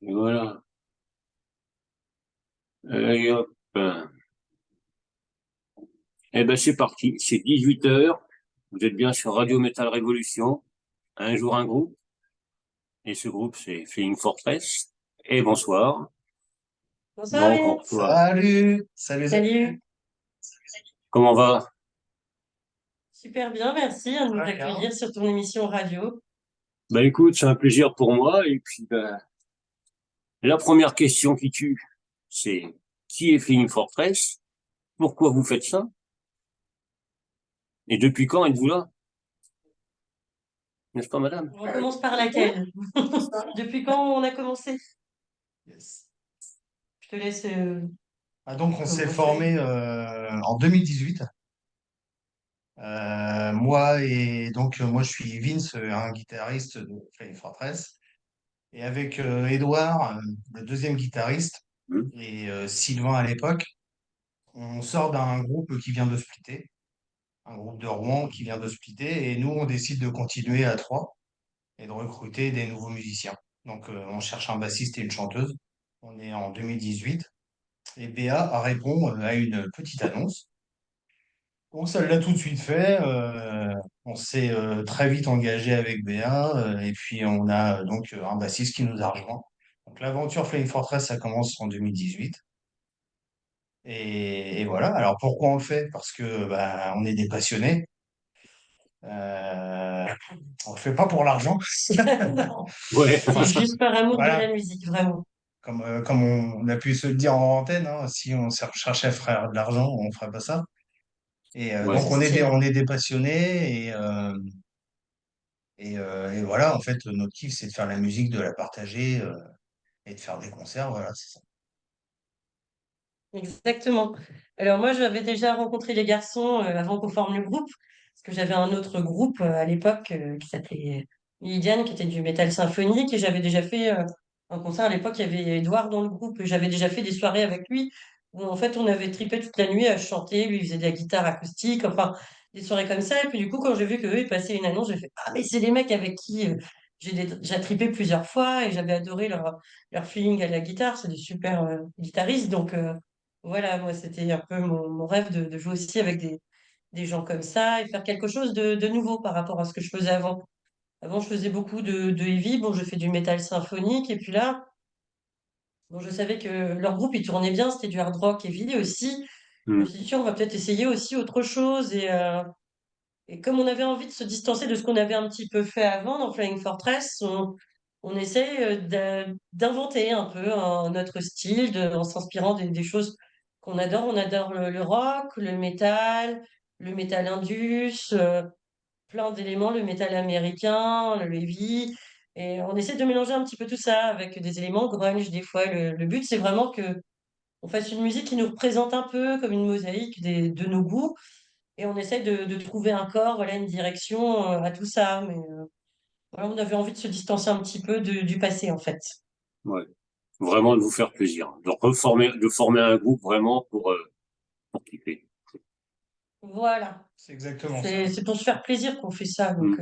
Et voilà. Et hop. Eh ben, c'est parti. C'est 18 h. Vous êtes bien sur Radio Metal Révolution. Un jour, un groupe. Et ce groupe, c'est Flying Fortress. Et bonsoir. Bonsoir, Bon, Vince. toi, Salut, salut. Salut. comment va? Super bien, merci de nous Très bien. accueillir sur ton émission radio. Ben, écoute, c'est un plaisir pour moi. Et puis, ben, la première question qui tue, c'est qui est Flying Fortress? Pourquoi vous faites ça? Et depuis quand êtes-vous là? N'est-ce pas, madame? On commence par laquelle? Depuis quand on a commencé? Yes. Je te laisse Donc, on s'est commencer. formé en 2018. Moi, je suis Vince, un guitariste de Flying Fortress. Et avec Edouard, le deuxième guitariste, Hmm. et Sylvain à l'époque, on sort d'un groupe qui vient de splitter, un groupe de Rouen qui vient de splitter. Et nous, on décide de continuer à trois et de recruter des nouveaux musiciens. Donc, on cherche un bassiste et une chanteuse. On est en 2018. Et Béa répond à une petite annonce. Bon, ça l'a tout de suite fait. On s'est très vite engagé avec Béa. Et puis, on a donc un bassiste qui nous a rejoint. Donc, l'aventure Flying Fortress, ça commence en 2018. Et voilà. Alors, pourquoi on le fait? Parce que bah, on est des passionnés. Euh, on le fait pas pour l'argent. Non, Ouais. c'est juste par amour de Voilà. la musique, vraiment. Comme on a pu se le dire en antenne, hein, si on cherchait à faire de l'argent, on ferait pas ça. Et Ouais. donc, C'est sûr. on est des passionnés. Et voilà, en fait, notre kiff, c'est de faire la musique, de la partager et de faire des concerts. Voilà, c'est ça. Exactement. Alors moi, j'avais déjà rencontré les garçons avant qu'on forme le groupe, parce que j'avais un autre groupe à l'époque qui s'appelait Lydiane, qui était du métal symphonique, et j'avais déjà fait un concert à l'époque, il y avait Edouard dans le groupe, et j'avais déjà fait des soirées avec lui, où en fait on avait tripé toute la nuit à chanter, lui il faisait de la guitare acoustique, enfin des soirées comme ça, et puis du coup quand j'ai vu qu'eux ils passaient une annonce, j'ai fait «Ah mais c'est les mecs avec qui j'ai tripé plusieurs fois, et j'avais adoré leur feeling à la guitare, c'est des super guitaristes, donc... Voilà, moi, c'était un peu mon rêve de jouer aussi avec des gens comme ça et faire quelque chose de nouveau par rapport à ce que je faisais avant. Avant, je faisais beaucoup de heavy. Bon, je fais du métal symphonique. Et puis là, bon, je savais que leur groupe, il tournait bien. C'était du hard rock heavy aussi. Je me Hmm. suis dit, tiens, on va peut-être essayer aussi autre chose. Et comme on avait envie de se distancer de ce qu'on avait un petit peu fait avant dans Flying Fortress, on essaie d'inventer un peu notre style en s'inspirant des choses qu'on adore. On adore le rock, le métal indus, plein d'éléments, le métal américain, le heavy. Et on essaie de mélanger un petit peu tout ça avec des éléments grunge des fois. Le but, c'est vraiment que on fasse une musique qui nous représente un peu comme une mosaïque de nos goûts et on essaye de trouver un corps, voilà, une direction à tout ça. Mais voilà, on avait envie de se distancer un petit peu du passé, en fait. Ouais. Vraiment de vous faire plaisir. De former un groupe vraiment pour kiffer. Voilà. C'est exactement ça. C'est pour se faire plaisir qu'on fait ça. Hmm. Donc,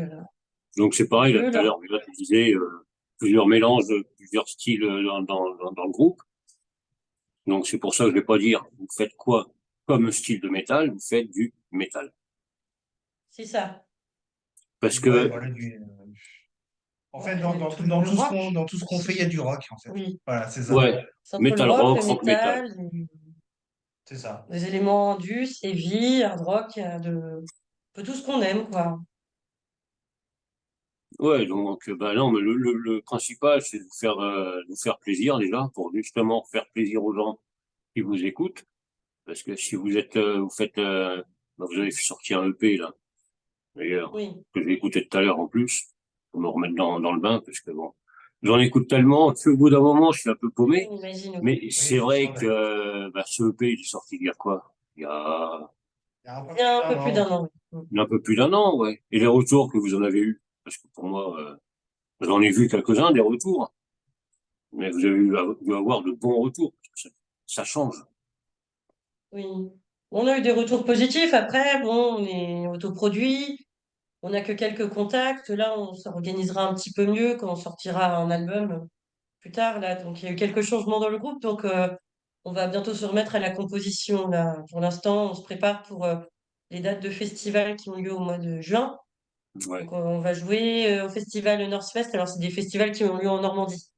Donc c'est pareil, là, eux, tout à l'heure, là, tu disais plusieurs mélanges, plusieurs styles dans le groupe. Donc c'est pour ça que je vais pas dire, vous faites quoi comme style de métal, vous faites du métal. c'est ça. Parce Ouais, que, voilà, en fait, Ouais, le rock, dans tout ce qu'on fait, il y a du rock, en fait. oui. Voilà, c'est ça. ouais, C'est entre le metal rock, rock, le rock metal. métal, C'est ça. les éléments indus, heavy, hard rock, il y a un peu tout ce qu'on aime, quoi. Ouais, donc bah non, mais le principal, c'est de vous faire plaisir déjà, pour justement faire plaisir aux gens qui vous écoutent. Parce que si vous êtes, vous faites, bah, vous avez sorti un EP là, d'ailleurs, Oui, que j'ai écouté tout à l'heure en plus, pour me remettre dans le bain, parce que bon, j'en écoute tellement qu'au bout d'un moment, je suis un peu paumé. on imagine. Mais Oui, c'est je vrai sens. que bah, ce EP, il est sorti il y a quoi? Il y a un peu Il y plus a un d'un peu plus an. d'un an. Oui. Il y a un peu plus d'un an, ouais. Et les retours que vous en avez eus? Parce que pour moi, j'en ai vu quelques-uns, des retours, mais vous avez dû avoir de bons retours. Parce que ça change. Oui. On a eu des retours positifs. Après, bon, on est autoproduit. on n'a que quelques contacts. Là, on s'organisera un petit peu mieux quand on sortira un album plus tard. Là, donc il y a eu quelques changements dans le groupe. Donc on va bientôt se remettre à la composition. Là, pour l'instant, on se prépare pour les dates de festival qui ont lieu au mois de juin. Ouais. Donc on va jouer au festival Northfest. Alors c'est des festivals qui ont lieu en Normandie.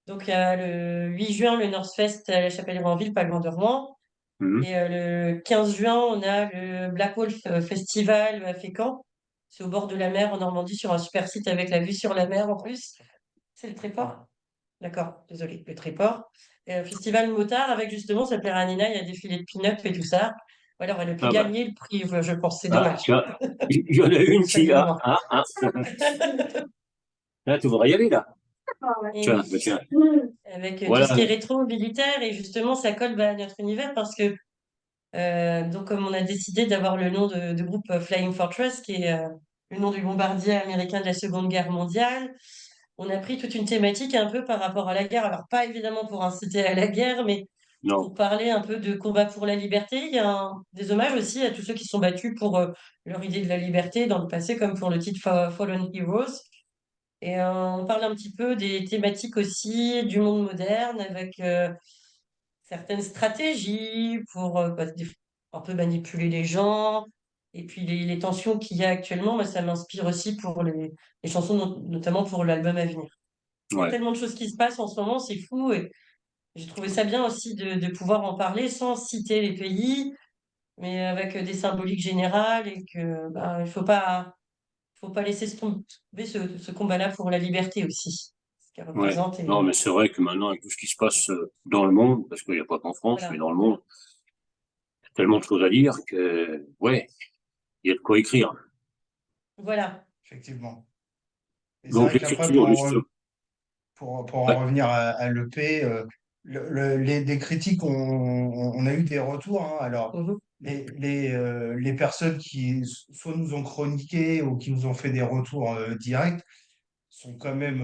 Donc il y a le 8 juin le Northfest à la Chapelle-Roinville, pas loin de Rouen. Mhm. Et le 15 juin, on a le Black Wolf Festival à Fécamp. C'est au bord de la mer en Normandie, sur un super site avec la vue sur la mer en plus. C'est le Tréport? D'accord, désolé, le Tréport. Et un festival motard avec justement, ça plaira à Nina, il y a des filets de pin-up et tout ça. Voilà, on aurait pu Ah bah, gagner le prix, je pense, c'est ah, dommage. tiens, il y en a une Ça qui fait a, loin. là, tu voudrais y aller, là. Et Tiens, oui, bah, tiens. avec tout ce qui est Voilà. rétro militaire, et justement, ça colle à notre univers parce que, donc, comme on a décidé d'avoir le nom de groupe Flying Fortress, qui est le nom du bombardier américain de la Seconde Guerre mondiale, on a pris toute une thématique un peu par rapport à la guerre. Alors, pas évidemment pour inciter à la guerre, mais Non. pour parler un peu de combat pour la liberté. Il y a des hommages aussi à tous ceux qui se sont battus pour leur idée de la liberté dans le passé, comme pour le titre Fallen Heroes. Et on parle un petit peu des thématiques aussi du monde moderne avec certaines stratégies pour un peu manipuler les gens. Et puis les tensions qu'il y a actuellement, moi, ça m'inspire aussi pour les chansons, notamment pour l'album à venir. Il y a Ouais. tellement de choses qui se passent en ce moment, c'est fou. Et j'ai trouvé ça bien aussi de pouvoir en parler sans citer les pays, mais avec des symboliques générales et que il faut pas laisser se tomber ce combat-là pour la liberté aussi, ce qu'elle Ouais. représente. Et Non, mais c'est vrai que maintenant, avec tout ce qui se passe dans le monde, parce qu'il n'y a pas qu'en France, mais voilà, dans le monde, il y a tellement de choses à dire que, ouais, il y a de quoi écrire. voilà. Effectivement. Et c'est Donc, vrai qu'après, l'écriture, juste, pour en ouais. revenir à l'EP, des critiques, on a eu des retours, hein. Alors, Mhm. les personnes qui soit nous ont chroniqué ou qui nous ont fait des retours directs sont quand même,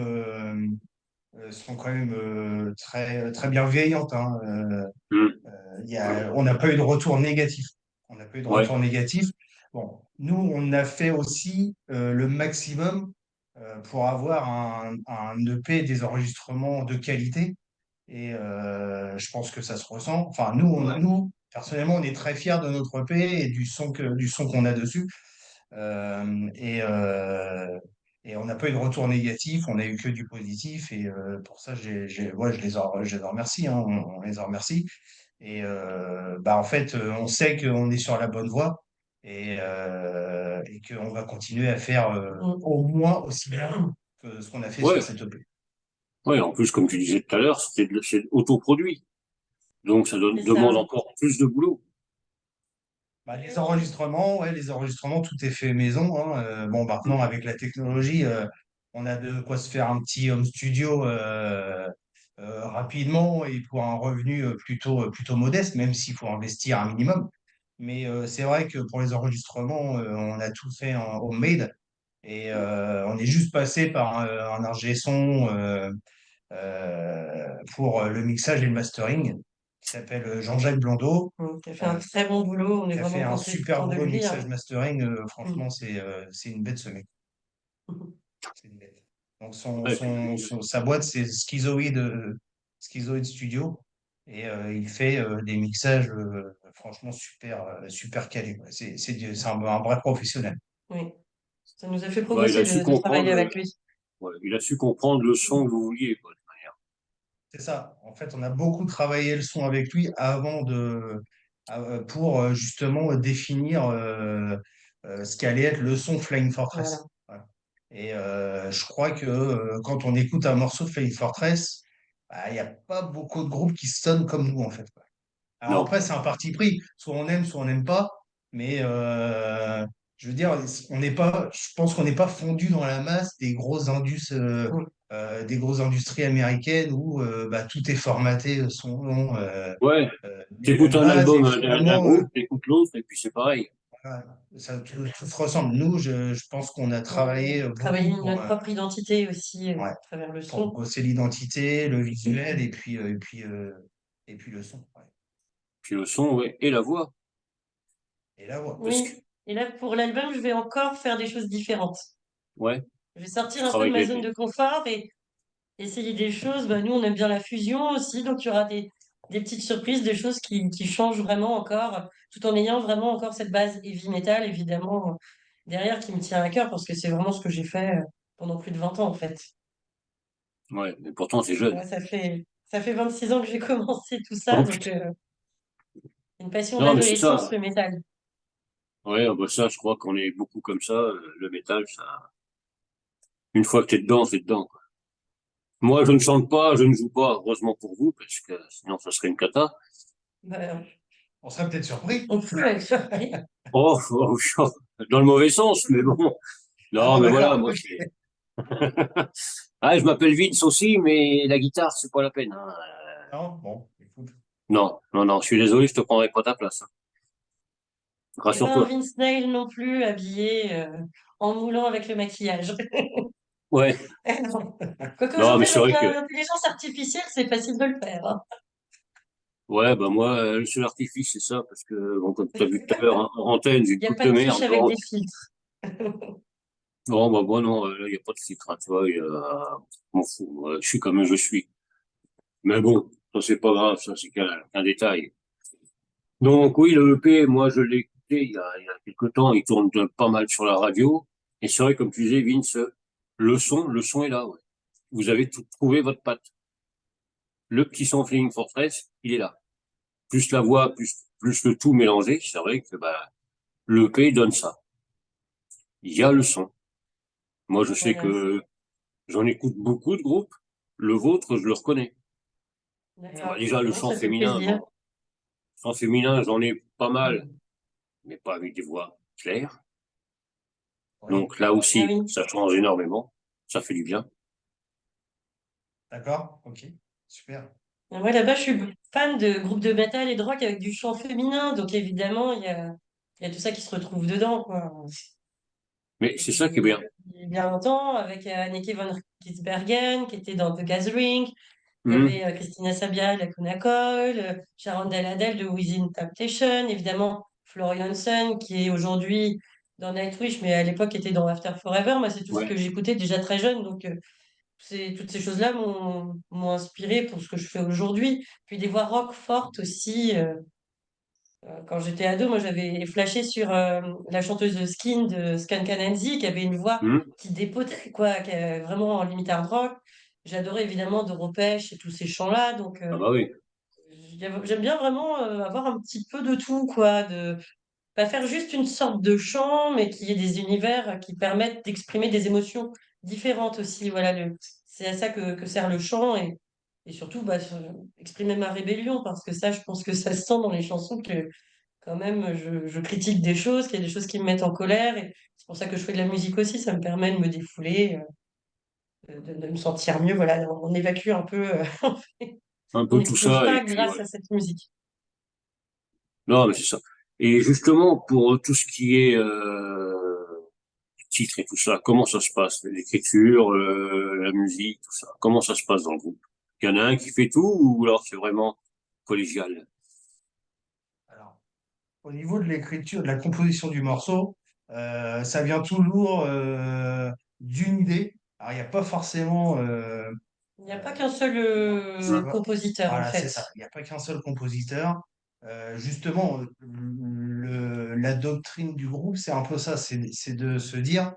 très, très bienveillantes, hein. Hmm. On n'a pas eu de retour négatif. On n'a pas eu de Ouais. retour négatif. Bon, nous, on a fait aussi le maximum pour avoir un EP, des enregistrements de qualité. Et je pense que ça se ressent. Enfin, nous, personnellement, on est très fiers de notre EP et du son qu'on a dessus. Euh, et, euh, et on n'a pas eu de retour négatif, on n'a eu que du positif. Et pour ça, ouais, je les en remercie, hein, on les en remercie. Et en fait, on sait qu'on est sur la bonne voie et qu'on va continuer à faire Mhm. au moins aussi bien que ce qu'on a fait sur Ouais. cette EP. Ouais. En plus, comme tu disais tout à l'heure, c'est autoproduit. Donc, ça C'est demande ça. encore plus de boulot. Les enregistrements, ouais, les enregistrements, tout est fait maison, hein. Bon, maintenant, avec la technologie, on a de quoi se faire un petit home studio rapidement et pour un revenu plutôt modeste, même s'il faut investir un minimum. Mais c'est vrai que pour les enregistrements, on a tout fait en homemade et on est juste passé par un ingé son pour le mixage et le mastering qui s'appelle Jean-Jacques Blondeau. Tu as fait un très bon boulot. On est Qui a fait vraiment un super content de boulot de lui, mixage hein. mastering. Mhm. Franchement, c'est une bête ce mec. C'est une bête. Donc Ouais, puis, sa boîte, c'est Schizoid Studio. Et il fait des mixages franchement super calés, quoi. C'est un vrai professionnel. Oui, ça nous a fait bah, il progresser a su de travailler comprendre, avec lui. ouais, il a su comprendre le son que vous vouliez, quoi, de toute manière. C'est ça. En fait, on a beaucoup travaillé le son avec lui pour justement définir ce qu'allait être le son Flying Voilà. Fortress. Voilà. Et je crois que quand on écoute un morceau de Flying Fortress, il n'y a pas beaucoup de groupes qui sonnent comme nous, en fait, quoi. Alors Non. après, c'est un parti pris. Soit on n'aime pas. Mais je veux dire, on n'est pas, je pense qu'on n'est pas fondu dans la masse Mhm. des grosses industries américaines où tout est formaté son nom, Ouais. les T'écoutes un bases et album d'un finalement, groupe, t'écoutes l'autre, et puis c'est pareil. voilà, tout se ressemble. Nous, je pense qu'on a On travaillé a travaillé beaucoup notre propre identité aussi ouais, à travers le pour son. bosser l'identité, le visuel et puis le son. Ouais. Puis le son, ouais, et la voix. Et la voix. Parce Oui, que, Et là, pour l'album, je vais encore faire des choses différentes. Ouais, Je vais tu sortir un peu de travailles ma zone de confort et essayer des choses. Bah, nous, on aime bien la fusion aussi, donc il y aura des petites surprises, des choses qui changent vraiment encore, tout en ayant vraiment encore cette base heavy metal, évidemment, derrière, qui me tient à cœur, parce que c'est vraiment ce que j'ai fait pendant plus de 20 ans, en fait. ouais, mais pourtant c'est jeune. Ouais, ça fait 26 ans que j'ai commencé tout ça, Oh donc putain. une passion Non, mais c'est d'adolescence, ça. le métal. Ouais, ah bah ça, je crois qu'on est beaucoup comme ça. Le métal, ça. Une fois que t'es dedans, c'est dedans, quoi. Moi, je ne chante pas, je ne joue pas, heureusement pour vous, parce que sinon, ça serait une cata. Bah, On serait peut-être surpris. on peut être surpris. Oh, oh, dans le mauvais sens, mais bon. Ah Non, bon, mais voilà, d'accord. moi, Ok. c'est. Ah, je m'appelle Vince aussi, mais la guitare, c'est pas la peine, hein. Non, bon, écoute. Non, non, non, je suis désolé, je te prendrai pas ta place, hein. Et pas un Rassure-toi. Vince Neil non plus, habillé en moulant avec le maquillage. Ouais. Quoique Non, mais aujourd'hui, c'est avec vrai que, l'intelligence artificielle, c'est facile de le faire, hein. ouais, bah moi, le seul artifice, c'est ça, parce que, bon, comme tu as vu tout à l'heure, en antenne, j'ai une Il n'y a coupe pas de de triche merde. avec Bon, des filtres. non, bah, moi, non, là, il n'y a pas de filtre, hein, tu vois, je m'en fous, je suis comme je suis. Mais bon, ça, c'est pas grave, ça, c'est qu'un détail. Donc, oui, le EP, moi, je l'ai écouté il y a quelque temps, il tourne pas mal sur la radio. Et c'est vrai, comme tu disais, Vince, le son est là, ouais. Vous avez trouvé votre patte. Le petit son Fleeing Fortress, il est là. Plus la voix, plus le tout mélangé, c'est vrai que, bah, le EP donne ça. Il y a le son. Moi, je sais Voilà, que j'en écoute beaucoup de groupes. Le vôtre, je le reconnais. Bah, d'accord. déjà, le Bon, chant ça fait féminin, plaisir. bon, chant féminin, j'en ai pas mal, Mm. mais pas avec des voix claires. Oui, Donc là Ah aussi, oui. ça change énormément. Ça fait du bien. d'accord, ok, super. Moi, là-bas, je suis fan de groupes de métal et de rock avec du chant féminin. Donc, évidemment, il y a tout ça qui se retrouve dedans, quoi. Mais c'est ça qui est bien. Il y a bien longtemps, avec Anneke van Gisbergen, qui était dans The Gathering. Il y Hum, avait Christina Sabia, la Coil, Sharon Del Adel de Within Temptation, évidemment Florian Sun, qui est aujourd'hui dans Nightwish, mais à l'époque était dans After Forever. Moi, c'est tout ce ouais. que j'écoutais déjà très jeune, donc toutes ces choses-là m'ont inspiré pour ce que je fais aujourd'hui. Puis des voix rock fortes aussi. Quand j'étais ado, moi, j'avais flashé sur la chanteuse de Skin de Scan Kananzi, qui avait une voix Hum. qui dépotait, quoi, qui est vraiment en limite hard rock. J'adorais évidemment Doro Pesch et tous ces chants-là, donc Ah bah oui. j'aime bien vraiment avoir un petit peu de tout, quoi, de pas faire juste une sorte de chant, mais qu'il y ait des univers qui permettent d'exprimer des émotions différentes aussi. Voilà, c'est à ça que sert le chant et surtout bah, exprimer ma rébellion, parce que ça, je pense que ça se sent dans les chansons que quand même je critique des choses, qu'il y a des choses qui me mettent en colère et c'est pour ça que je fais de la musique aussi, ça me permet de me défouler, de me sentir mieux. Voilà, on évacue un peu, Un on peu tout n'explose ça, et pas puis grâce ouais. à cette musique. Non, mais c'est ça. Et justement, pour tout ce qui est titre et tout ça, comment ça se passe? L'écriture, la musique, tout ça. Comment ça se passe dans le groupe? Il y en a un qui fait tout ou alors c'est vraiment collégial? Alors, au niveau de l'écriture, de la composition du morceau, ça vient toujours d'une idée. Alors, il n'y a pas forcément. Il n'y a pas qu'un seul C'est pas- compositeur en Voilà, fait. c'est ça. Il n'y a pas qu'un seul compositeur. Justement, la doctrine du groupe, c'est un peu ça. C'est de se dire,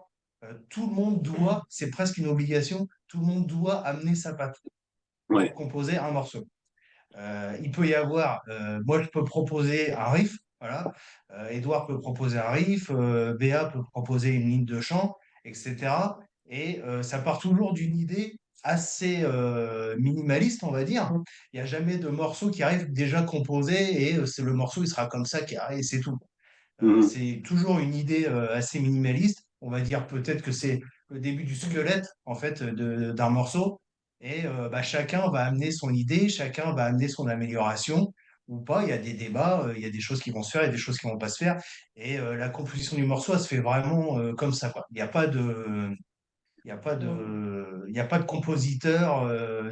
tout le monde doit, c'est presque une obligation, tout le monde doit amener sa patte pour Ouais. composer un morceau. Il peut y avoir, moi je peux proposer un riff, voilà. Edouard peut proposer un riff, Béa peut proposer une ligne de chant, etc. Et ça part toujours d'une idée assez minimaliste, on va dire. Il n'y a jamais de morceau qui arrive déjà composé et c'est le morceau, il sera comme ça, carré, et c'est tout. Mhm. C'est toujours une idée assez minimaliste. On va dire peut-être que c'est le début du squelette en fait d'un morceau. Et bah, chacun va amener son idée, chacun va amener son amélioration ou pas. Il y a des débats, il y a des choses qui vont se faire, il y a des choses qui vont pas se faire. Et la composition du morceau, elle se fait vraiment comme ça, quoi. Il y a pas de compositeur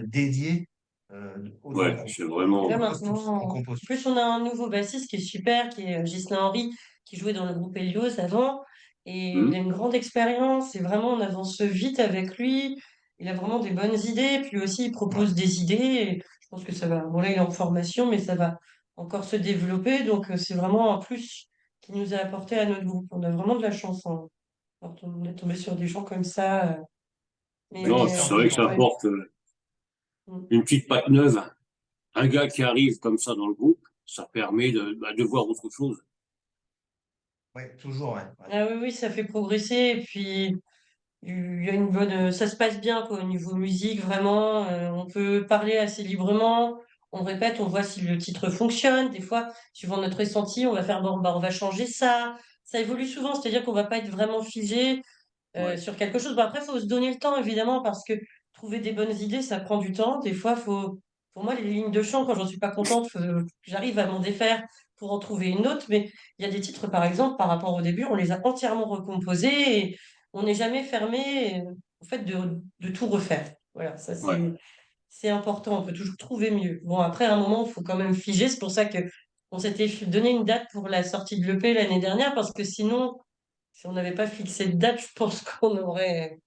dédié dans le Ouais, groupe. c'est On Et là vraiment. compose tous, on maintenant, compose en plus tous. on a un nouveau bassiste qui est super, qui est Ghislain Henry, qui jouait dans le groupe Helios avant. Et il a Hum. une grande expérience et vraiment on avance vite avec lui. Il a vraiment des bonnes idées. Puis lui aussi, il Ouais. propose des idées. Et je pense que ça va. Bon, là, il est en formation, mais ça va encore se développer. Donc, c'est vraiment un plus qui nous a apporté à notre groupe. On a vraiment de la chance, hein, quand on est tombé sur des gens comme ça. Bah, qui Non, se Mais c'est vrai que ça ouais. apporte Mm. une petite patte neuve. Un gars qui arrive comme ça dans le groupe, ça permet de voir autre chose. Ouais, toujours, ouais. Ouais. Ah oui, oui, ça fait progresser. Et puis, il y a une bonne, ça se passe bien quoi, au niveau musique, vraiment. On peut parler assez librement. On répète, on voit si le titre fonctionne. Des fois, suivant notre ressenti, on va faire, bon, bah, on va changer ça. Ça évolue souvent, c'est-à-dire qu'on va pas être vraiment figé Ouais. sur quelque chose. Bon, après, il faut se donner le temps, évidemment, parce que trouver des bonnes idées, ça prend du temps. Des fois, pour moi, les lignes de chant, quand j'en suis pas contente, j'arrive à m'en défaire pour en trouver une autre. Mais il y a des titres, par exemple, par rapport au début, on les a entièrement recomposés et on n'est jamais fermé, au fait de tout refaire. Voilà, ça, Ouais. c'est important. On peut toujours trouver mieux. Bon, après, à un moment, il faut quand même figer. C'est pour ça que on s'était donné une date pour la sortie de l'EP l'année dernière, parce que sinon, si on n'avait pas fixé de date, je pense qu'on aurait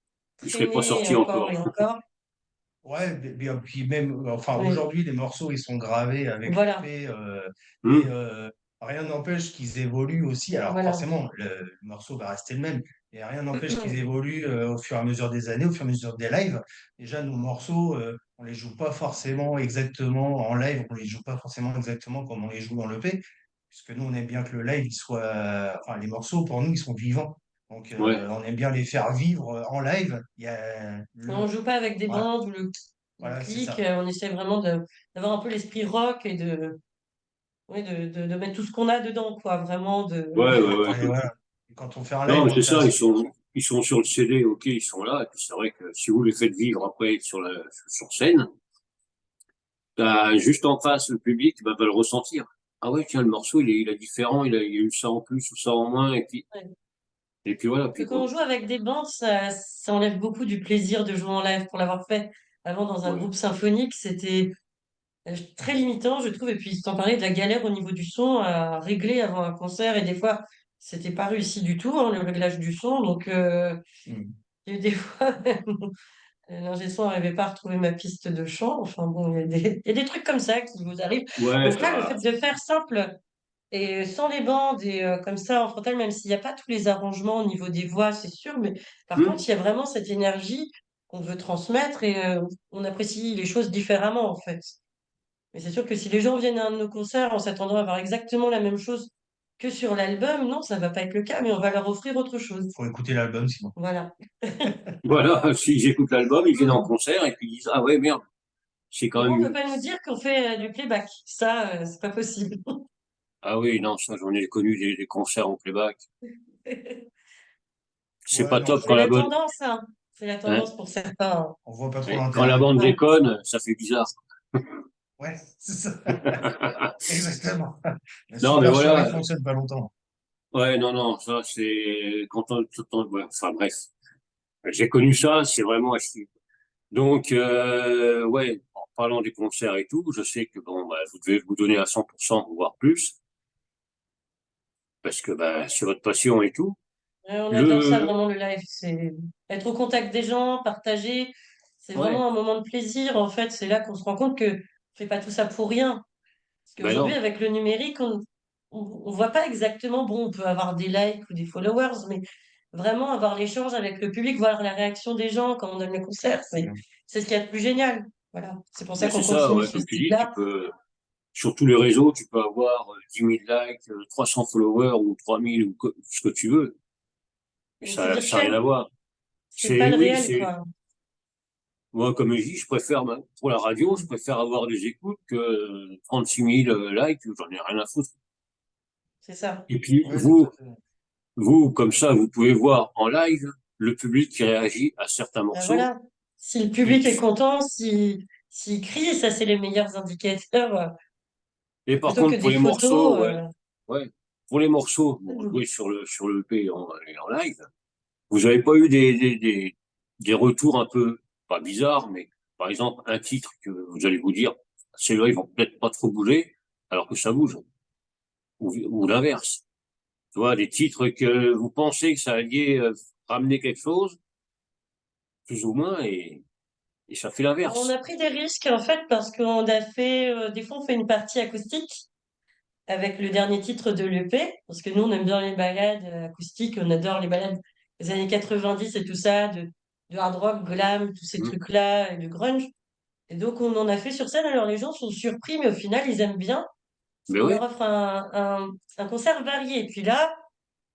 Il serait pas traîné sorti encore et encore. encore. Ouais, puis même, enfin, Oui, aujourd'hui, les morceaux, ils sont gravés avec voilà, l'épée, et Hum. rien n'empêche qu'ils évoluent aussi. Alors, voilà. forcément, le morceau va rester le même, et rien n'empêche qu'ils évoluent au fur et à mesure des années, au fur et à mesure des lives. Déjà, nos morceaux, on les joue pas forcément exactement en live, on les joue pas forcément exactement comme on les joue dans l'EP, puisque nous, on aime bien que le live, il soit, enfin, les morceaux, pour nous, ils sont vivants. Donc, Ouais. on aime bien les faire vivre en live. Il y a On ne joue pas avec des voilà, bandes ou le voilà, c'est clic. ça. On essaie vraiment d'avoir un peu l'esprit rock et oui, de mettre tout ce qu'on a dedans, quoi. Vraiment de. Ouais, ouais, ouais. Et voilà. Et quand on fait un Non, live, mais on le c'est fait à ça, 100%. ils sont sur le CD, ok, ils sont là. Et puis c'est vrai que si vous les faites vivre après sur scène, t'as juste en face le public, bah, va le ressentir. Ah ouais, tiens, le morceau, il est différent, il y a eu ça en plus ou ça en moins, Ouais. et puis voilà, Que puis quand on bon, joue avec des bandes, ça enlève beaucoup du plaisir de jouer en live. Pour l'avoir fait avant dans un ouais, groupe symphonique, c'était très limitant, je trouve. Et puis, sans parler de la galère au niveau du son à régler avant un concert. Et des fois, c'était pas réussi du tout, hein, le réglage du son. Donc, Mm. il y a eu des fois, l'ingé son n'arrivait pas à retrouver ma piste de chant. Enfin bon, il y a des trucs comme ça qui vous arrivent. ouais, Donc ça là, le fait va. de faire simple et sans les bandes et comme ça en frontal, même s'il n'y a pas tous les arrangements au niveau des voix, c'est sûr, mais par contre, Hum. il y a vraiment cette énergie qu'on veut transmettre et on apprécie les choses différemment en fait. Mais c'est sûr que si les gens viennent à un de nos concerts en s'attendant à avoir exactement la même chose que sur l'album, non, ça va pas être le cas, mais on va leur offrir autre chose. Faut écouter l'album sinon. Voilà. Voilà, s'ils écoutent l'album, ils viennent en concert et puis ils disent, ah ouais, merde, c'est quand Par même contre, on ne mieux. peut pas nous dire qu'on fait du playback. Ça, c'est pas possible. Ah oui, non, ça, j'en ai connu des concerts en playback. C'est Ouais, pas non, top C'est quand la la bonne, tendance, hein. C'est la hein, tendance pour certains. on voit pas trop ouais, quand la l'intérêt. bande Ouais, déconne, ça fait bizarre. Ouais, c'est ça. Exactement. La Non, mais supercherie voilà, fonctionne pas longtemps. ouais, non, non, ça, c'est, ouais, enfin bref, j'ai connu ça, c'est vraiment à chier. Donc, ouais, en parlant des concerts et tout, je sais que bon, bah, vous devez vous donner à 100%, voire plus, parce que bah, c'est votre passion et tout. On adore ça Le, vraiment le live. C'est être au contact des gens, partager. C'est ouais, vraiment un moment de plaisir. En fait, c'est là qu'on se rend compte que on fait pas tout ça pour rien. Parce ben qu'aujourd'hui, non, avec le numérique, on voit pas exactement, bon, on peut avoir des likes ou des followers, mais vraiment avoir l'échange avec le public, voir la réaction des gens quand on donne le concert, c'est ce qu'il y a de plus génial. Voilà. C'est pour ça ben qu'on c'est ça, continue ouais, ce comme tu dis, tu style-là. peux, sur tous les réseaux, tu peux avoir 10 000 likes, 300 followers ou 3000 ou ce que tu veux. Mais Mais c'est ça a rien virtuel. à voir. C'est pas le Oui, réel, quoi. moi, comme je dis, je préfère, pour la radio, je Mm. préfère avoir des écoutes que 36 000 likes, j'en ai rien à foutre. C'est ça. Et puis, Ouais, tout à fait. comme ça, vous pouvez voir en live le public qui réagit à certains Ben morceaux. voilà. Si le Et, public est content, s'il crie, ça, c'est les meilleurs indicateurs. et par Plutôt que contre, pour des les photos. morceaux, ouais, pour les morceaux, bon, Mm. joués sur le EP en live, vous n'avez pas eu des retours un peu, pas bizarres, mais par exemple, un titre que vous allez vous dire, celui-là, ils vont peut-être pas trop bouger, alors que ça bouge, ou l'inverse. Tu vois, des titres que vous pensez que ça allait ramener quelque chose, plus ou moins, et ça fait On l'inverse. a pris des risques en fait parce qu'on a fait, des fois on fait une partie acoustique avec le dernier titre de l'EP, parce que nous on aime bien les balades acoustiques, on adore les balades des années 90 et tout ça, de hard rock, glam, tous ces Hmm. trucs-là, et de grunge. Et donc on en a fait sur scène, alors les gens sont surpris, mais au final ils aiment bien, parce Mais qu'on leur oui, offre un concert varié. Et puis là,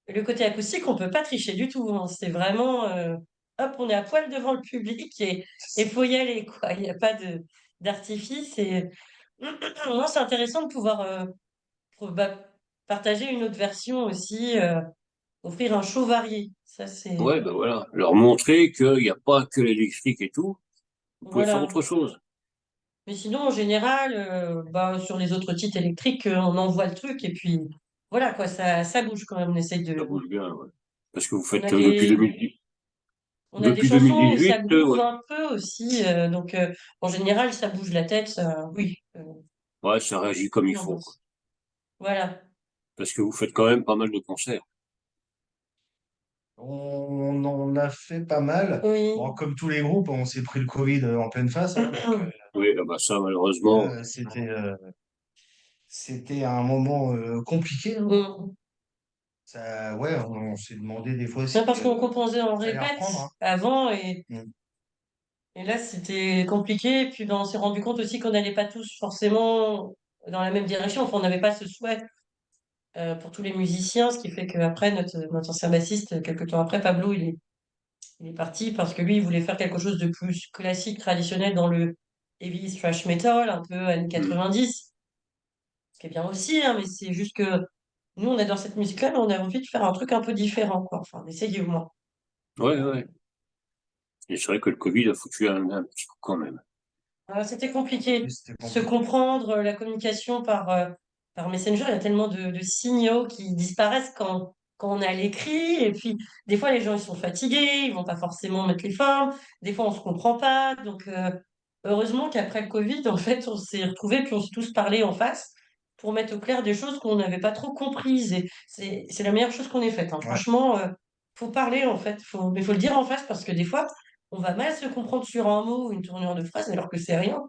le côté acoustique, on peut pas tricher du tout, hein. C'est vraiment, hop, on est à poil devant le public et faut y aller, quoi. Il n'y a pas d'artifice. Et non, c'est intéressant de pouvoir bah, partager une autre version aussi, offrir un show varié. Ça, c'est, ouais, ben voilà. Leur montrer qu'il n'y a pas que l'électrique et tout. Vous pouvez faire voilà. autre chose. Mais sinon, en général, bah, sur les autres titres électriques, on envoie le truc et puis voilà, quoi, ça bouge quand même. On essaye Ça de. bouge bien, ouais. Parce que vous On a faites depuis des, 2010, on a des depuis chansons où 2018, ça groove un peu aussi, donc en général, ça bouge la tête, ça, oui, ouais, ça réagit comme oui, il on faut, quoi. bosse. Voilà. Parce que vous faites quand même pas mal de concerts. On en a fait pas mal. Bon, Oui. comme tous les groupes, on s'est pris le Covid en pleine face, hein, donc Oui, ah bah ça, malheureusement, c'était un moment compliqué, hein. Mm. Ça, ouais, on s'est demandé des fois Non, si parce qu'on composait en ça allait répète reprendre, hein. avant Mm. et là, c'était compliqué. Et puis, ben, on s'est rendu compte aussi qu'on n'allait pas tous forcément dans la même direction. Enfin, on n'avait pas ce souhait pour tous les musiciens, ce qui fait qu'après, notre ancien bassiste, quelques temps après, Pablo, il est parti parce que lui, il voulait faire quelque chose de plus classique, traditionnel dans le heavy thrash metal, un peu années hmm. 90, ce qui est bien aussi, hein, mais c'est juste que nous, on adore cette musique-là, mais on a envie de faire un truc un peu différent, quoi. Enfin, d'essayer au moins. Ouais, ouais. Et c'est vrai que le Covid a foutu un petit coup quand même. C'était Oui, compliqué. c'était Se compliqué. comprendre, la communication par Messenger, il y a tellement de signaux qui disparaissent quand on est à l'écrit. Et puis, des fois, les gens, ils sont fatigués, ils vont pas forcément mettre les formes. Des fois, on se comprend pas. Donc, heureusement qu'après le Covid, en fait, on s'est retrouvés, puis on s'est tous parlé en face pour mettre au clair des choses qu'on n'avait pas trop comprises. Et c'est la meilleure chose qu'on ait faite, hein. Ouais, Franchement, faut parler, en fait. Mais faut le dire en face parce que des fois, on va mal se comprendre sur un mot ou une tournure de phrase alors que c'est rien.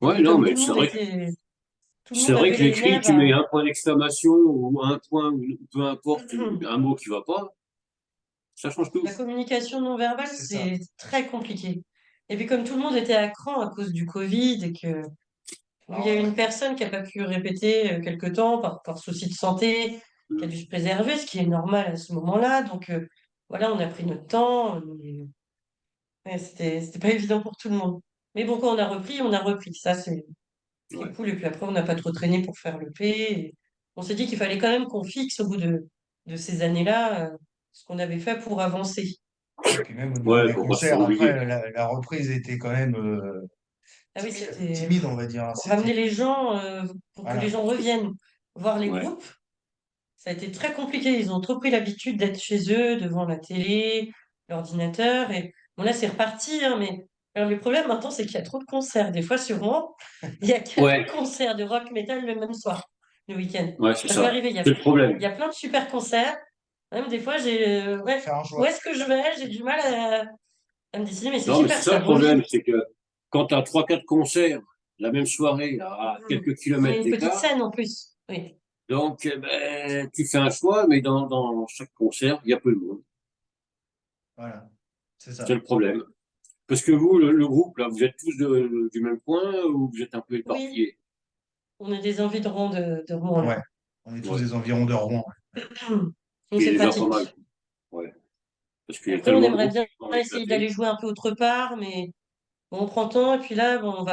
Et Ouais, puis non, comme mais tout le c'est monde vrai avait que les l'écrit, nerfs tu à... mets un point d'exclamation ou un point, ou peu importe, un mot qui va pas, ça change tout. La communication non verbale, c'est ça. c'est très compliqué. Et puis comme tout le monde était à cran à cause du Covid et que il y a Alors, une personne qui n'a pas pu répéter quelque temps par souci de santé, qui a Hmm. dû se préserver, ce qui est normal à ce moment-là. Donc voilà, on a pris notre temps. Ouais, c'était pas évident pour tout le monde. Mais bon, quand on a repris, on a repris. Ça, c'est Ouais. cool. Et puis après, on n'a pas trop traîné pour faire le P. Et on s'est dit qu'il fallait quand même qu'on fixe au bout de ces années-là ce qu'on avait fait pour avancer. et puis même au niveau Ouais, des faut pas se faire concerts, oublier. après, la reprise était quand même Ah oui, c'était timide, on va dire, hein. pour ramener les gens, pour que les Voilà. gens reviennent voir les Ouais. groupes. Ça a été très compliqué. Ils ont trop pris l'habitude d'être chez eux, devant la télé, l'ordinateur. Et bon, là, c'est reparti, hein, mais alors, le problème maintenant, c'est qu'il y a trop de concerts. Des fois, sur Rouen, il y a quatre Ouais, concerts de rock metal le même soir, le week-end. ouais, c'est Ça peut ça. arriver. C'est le Il problème. y a plein de super concerts. Même des fois, ouais, Faire un où choix. est-ce que je vais? J'ai du mal à me décider, mais c'est Non, mais c'est super, ça ça le revit. problème, c'est que quand tu as trois, quatre concerts la même soirée, à quelques On est kilomètres une petite d'écart, scène en plus. Oui. donc ben, tu fais un choix, mais dans chaque concert, il y a peu de monde. Voilà. C'est C'est ça. le problème. Parce que vous, le groupe, là, vous êtes tous du même coin ou vous êtes un peu Oui, éparpillés? on est des environs de Rouen, là. Ouais. On est tous Ouais. des environs de Rouen. Ce Donc qui est c'est déjà pas mal. pratique. Ouais. Parce qu'il y a Après, on tellement de aimerait groupes bien qui vont essayer d'aller éclater. jouer un peu autre part, mais bon, on prend le temps et puis là, bon,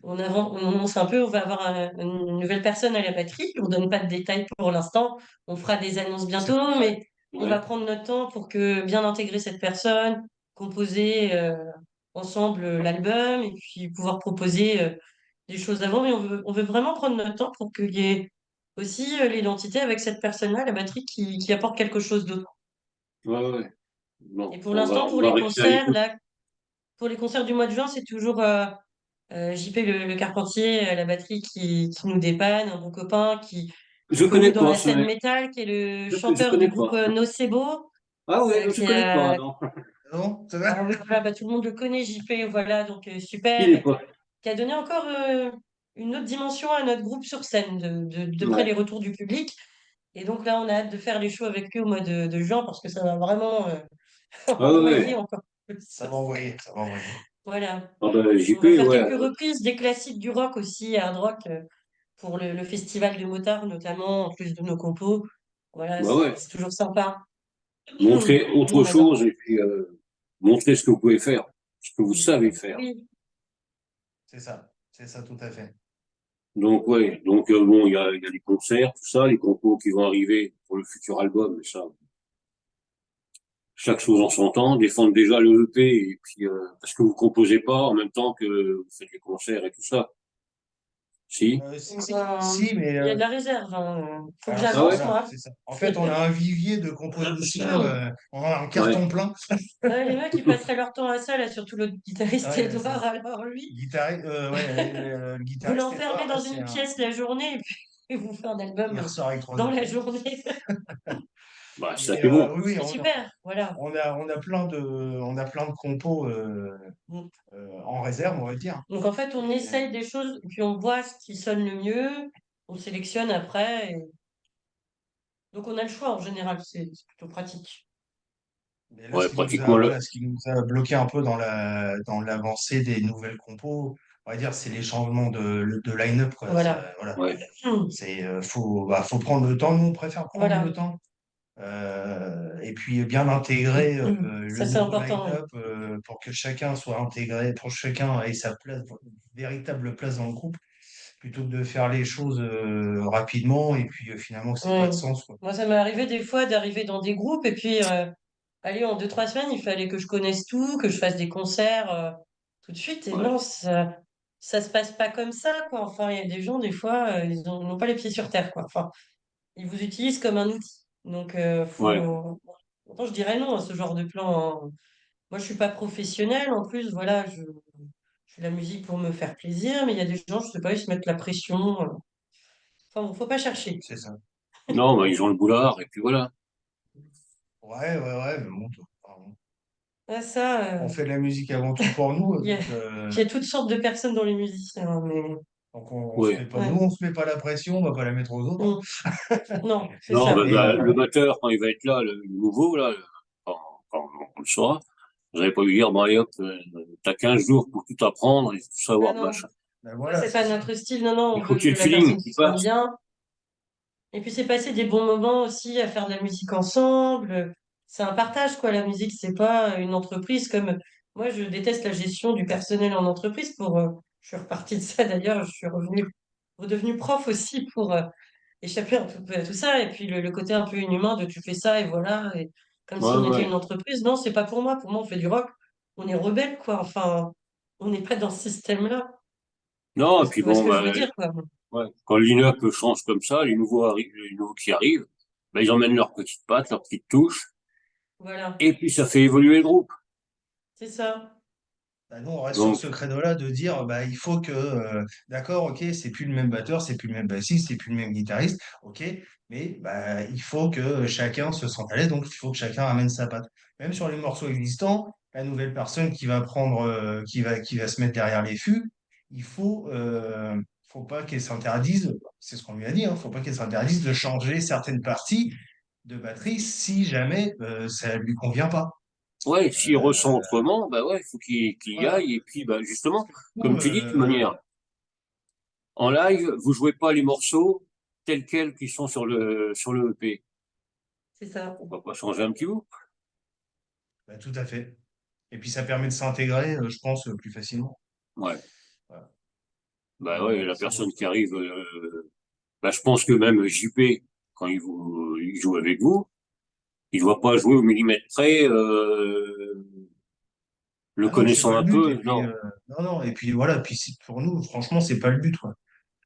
on annonce un peu, on va avoir une nouvelle personne à la batterie. On donne pas de détails pour l'instant. On fera des annonces C'est bientôt, mais on va Ouais. prendre notre temps pour que bien intégrer cette personne, composer ensemble l'album et puis pouvoir proposer des choses avant. Mais on veut vraiment prendre notre temps pour qu'il y ait aussi l'identité avec cette personne-là, la batterie, qui apporte quelque chose d'autre. Ouais, ouais. Bon, Et pour l'instant, on va rester à l'écoute. pour les concerts du mois de juin, c'est toujours JP le Carpentier, la batterie qui nous dépanne, un bon copain Je connu connais dans pas, la scène métal, qui est le je chanteur du connais groupe pas. Nocebo, Ah ouais, je qui connais pas, a... non. Non, ça va? Ah oui, voilà, bah, tout le monde le connaît, JP, voilà, donc Il super, est pas. qui a donné encore une autre dimension à notre groupe sur scène, de près les Ouais. retours du public. Et donc là, on a hâte de faire les shows avec lui au mois de juin, parce que ça va vraiment Ah ouais, envoyer ouais. encore plus. Ça va envoyer, ça va envoyer. Voilà. Ah ben, On va JP, faire ouais. quelques reprises des classiques du rock aussi, hard rock, pour le festival de Motard notamment, en plus de nos compos. Voilà, Bah ouais. c'est toujours sympa. Montrer Nous, autre on adore. chose et puis montrer ce que vous pouvez faire, ce que vous savez faire. Oui, C'est ça tout à fait. Donc ouais, donc bon, il y a des concerts, tout ça, les compos qui vont arriver pour le futur album, mais ça, chaque chose en son temps, défendre déjà le EP et puis parce que vous composez pas en même temps que vous faites les concerts et tout ça. Si? Si, mais il y a de la réserve, hein. Faut que alors Ah j'avance, ouais? voilà, moi. c'est ça. En fait, on a un vivier de compositions, on a un Ouais. carton plein. Ouais, les mecs, ils passeraient leur temps à ça, là, surtout le guitariste Ouais, Edouard, alors lui, le vous guitariste l'enfermez Edouard, là, dans une pièce la journée et puis il vous fait un album il ressort avec trois dans la EP. journée. Bah ça Mais c'est bon. oui, oui, C'est super, voilà. on a plein de compos en réserve, on va dire. Donc en fait, on Et, essaye des choses, puis on voit ce qui sonne le mieux, on sélectionne après. Donc on a le choix en général, c'est plutôt pratique. mais là, Ouais, pratiquement le. ce qui nous a bloqué un peu dans l'avancée des nouvelles compos, on va dire, c'est les changements de line-up, quoi. Voilà. Voilà. Ouais. Faut prendre le temps. Nous, on préfère prendre le Voilà. temps. Et puis bien intégrer le Ça, c'est nouveau important, oui. line-up pour que chacun soit intégré, pour que chacun ait sa place, véritable place dans le groupe, plutôt que de faire les choses rapidement et puis finalement que c'est pas de Oui. sens, quoi. Moi, ça m'est arrivé des fois d'arriver dans des groupes et puis, allez, en 2, 3 semaines, il fallait que je connaisse tout, que je fasse des concerts tout de suite. Et Ouais. non, ça se passe pas comme ça, quoi. Enfin, il y a des gens, des fois, n'ont pas les pieds sur terre, quoi. Enfin, ils vous utilisent comme un outil. Donc, Ouais. Pourtant, je dirais non à ce genre de plan, hein. Moi, je suis pas professionnelle. En plus, voilà, je fais la musique pour me faire plaisir, mais il y a des gens, je sais pas, ils se mettent la pression. Enfin, bon, faut pas chercher. C'est ça. Non, bah ils ont le boulard et puis voilà. Ouais, mais bon, enfin, Ah, ça, on fait de la musique avant tout pour nous, il y a, il y a toutes sortes de personnes dans les musiciens, hein, mais donc Ouais. ouais. on se met pas la pression, on va pas la mettre aux autres, hein. Mm. Non, c'est Non, ça. bah, Mais le batteur, quand il va être là, le nouveau, là, quand, quand on le saura, vous n'allez pas lui dire, bon, allez hop, t'as 15 jours pour tout apprendre et tout Ah savoir, non, machin. ben ça, voilà, c'est c'est pas ça. notre style. Non, non, Il on faut veut qu'il y que ait le la personne feeling se qui sente passe. bien. Et puis, c'est passer des bons moments aussi à faire de la musique ensemble. C'est un partage, quoi. La musique, c'est pas une entreprise comme. Moi, je déteste la gestion du personnel en entreprise. Je suis repartie de ça d'ailleurs. Je suis redevenue prof aussi pour échapper un peu à tout ça. Et puis, le côté un peu inhumain de tu fais ça et voilà. Et comme si Ouais, on était une ouais. entreprise. Non, c'est pas pour moi. Pour moi, on fait du rock. On est rebelle, quoi. Enfin, on n'est pas dans ce système-là. Non, et Tu puis vois ce bon, que je bah, veux dire, quoi. ouais. Quand le line-up change comme ça, les nouveaux qui arrivent, bah, ils emmènent leurs petites pattes, leurs petites touches, Voilà. et puis ça fait évoluer le groupe. C'est ça. Bah, nous, on reste sur Donc, ce credo-là de dire, bah, il faut que, d'accord, ok, c'est plus le même batteur, c'est plus le même bassiste, c'est plus le même guitariste, ok, mais bah, il faut que chacun se sente à l'aise, donc il faut que chacun amène sa patte. Même sur les morceaux existants, la nouvelle personne qui va prendre, qui va se mettre derrière les fûts, faut pas qu'elle s'interdise, c'est ce qu'on lui a dit, hein, faut pas qu'elle s'interdise de changer certaines parties de batterie si jamais ça lui convient pas. ouais, s'il ressent Euh, autrement, bah ouais, il faut qu'il y voilà. aille, et puis, bah, justement, Parce que du coup, comme tu dis, de toute manière, en live, vous jouez pas les morceaux tels quels qui sont sur le EP. C'est ça. On va pas changer un petit bout. bah, tout à fait. Et puis ça permet de s'intégrer, je pense, plus facilement. Ouais. Voilà. Bah Non, ouais, non, la c'est bon. personne qui arrive, bah, je pense que même JP, quand il joue avec vous, il doit pas jouer au millimètre près, le Ah non, c'est pas connaissant le un but. Et peu, puis, non. non, et puis voilà, puis pour nous, franchement, c'est pas le but, quoi.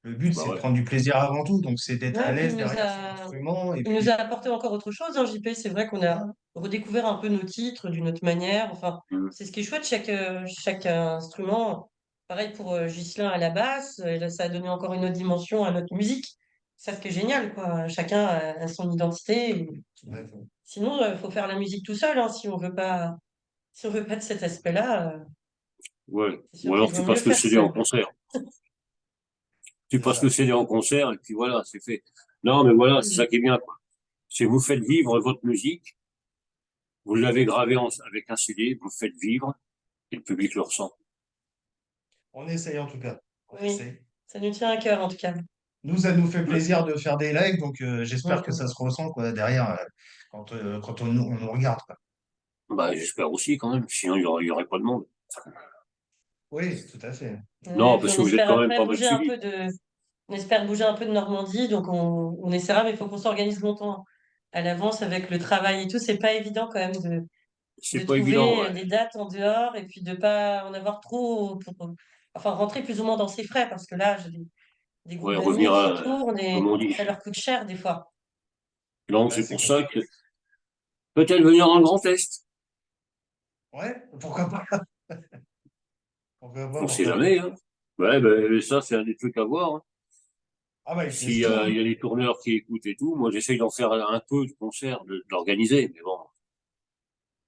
Le but, Bah c'est de ouais. prendre du plaisir avant tout. Donc, c'est d'être à Ouais, puis l'aise derrière son instrument. Et il nous a puis, apporté encore autre chose, hein, JP. C'est vrai qu'on a voilà. redécouvert un peu nos titres d'une autre manière. Enfin, Mm. c'est ce qui est chouette, chaque instrument. Pareil pour Ghislain à la basse. Et là, ça a donné encore une autre dimension à notre musique. ça ce qui est génial, quoi. Chacun a son identité. tout à fait. Sinon, il faut faire la musique tout seul, hein, si on veut pas de cet aspect-là, Ouais. c'est sûr Ou alors qu'il tu vaut mieux passes le faire CD en seul. concert. Tu C'est passes le ça. CD en concert et puis voilà, c'est fait. Non, mais voilà, c'est ça Mm. qui est bien, quoi. C'est vous faites vivre votre musique, vous l'avez gravée avec un CD, vous le faites vivre et le public le ressent. On essaye en tout cas. On Oui, essaye. ça nous tient à cœur en tout cas. Nous, ça nous fait Ouais. plaisir de faire des lives, donc j'espère que Mm. ça se ressent quoi, derrière quand on nous regarde, quoi. Bah, j'espère aussi quand même, sinon il y aurait pas de monde. Oui, tout à fait. Ouais, Non, puis parce on que vous êtes espère quand même après pas mal bouger un suivi. peu on espère bouger un peu de Normandie, donc on essaiera, mais il faut qu'on s'organise longtemps à l'avance avec le travail et tout. C'est pas évident quand même de C'est pas évident, trouver ouais. des dates en dehors et puis de pas en avoir trop enfin, rentrer plus ou moins dans ses frais parce que là, j'ai des groupes Ouais, d'amis revenir qui à, tournent comme et on dit. ça leur coûte cher des fois. Donc, Bah, c'est c'est pour compliqué. ça que peut-être venir dans le Grand Est. Ouais, pourquoi pas? Pourquoi pas, On sait pourquoi pas. jamais, hein. Ouais, ben, ça, c'est un des trucs à voir, hein. Ah bah, une S'il question, hein. y a des tourneurs qui écoutent et tout, moi, j'essaye d'en faire un peu du concert, de l'organiser, mais bon,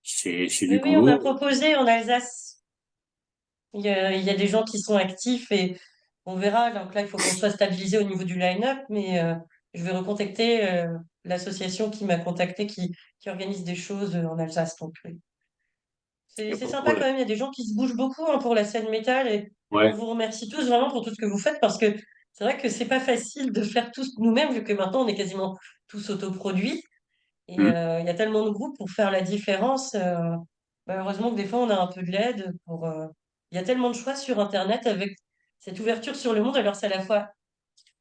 c'est Oui, du oui, on a boulot. proposé en Alsace. Il y a des gens qui sont actifs et on verra. Donc là, il faut qu'on soit stabilisé au niveau du line-up, mais je vais recontacter l'association qui m'a contacté, qui organise des choses en Alsace. Donc, oui. Il n'y a C'est pas de sympa quand problème. même. Il y a des gens qui se bougent beaucoup hein, pour la scène métal et on Ouais. vous remercie tous vraiment pour tout ce que vous faites parce que c'est vrai que c'est pas facile de faire tout nous-mêmes vu que maintenant on est quasiment tous autoproduits et Hmm. il y a tellement de groupes pour faire la différence. Malheureusement que des fois on a un peu de l'aide pour. Il y a tellement de choix sur Internet avec cette ouverture sur le monde. Alors c'est à la fois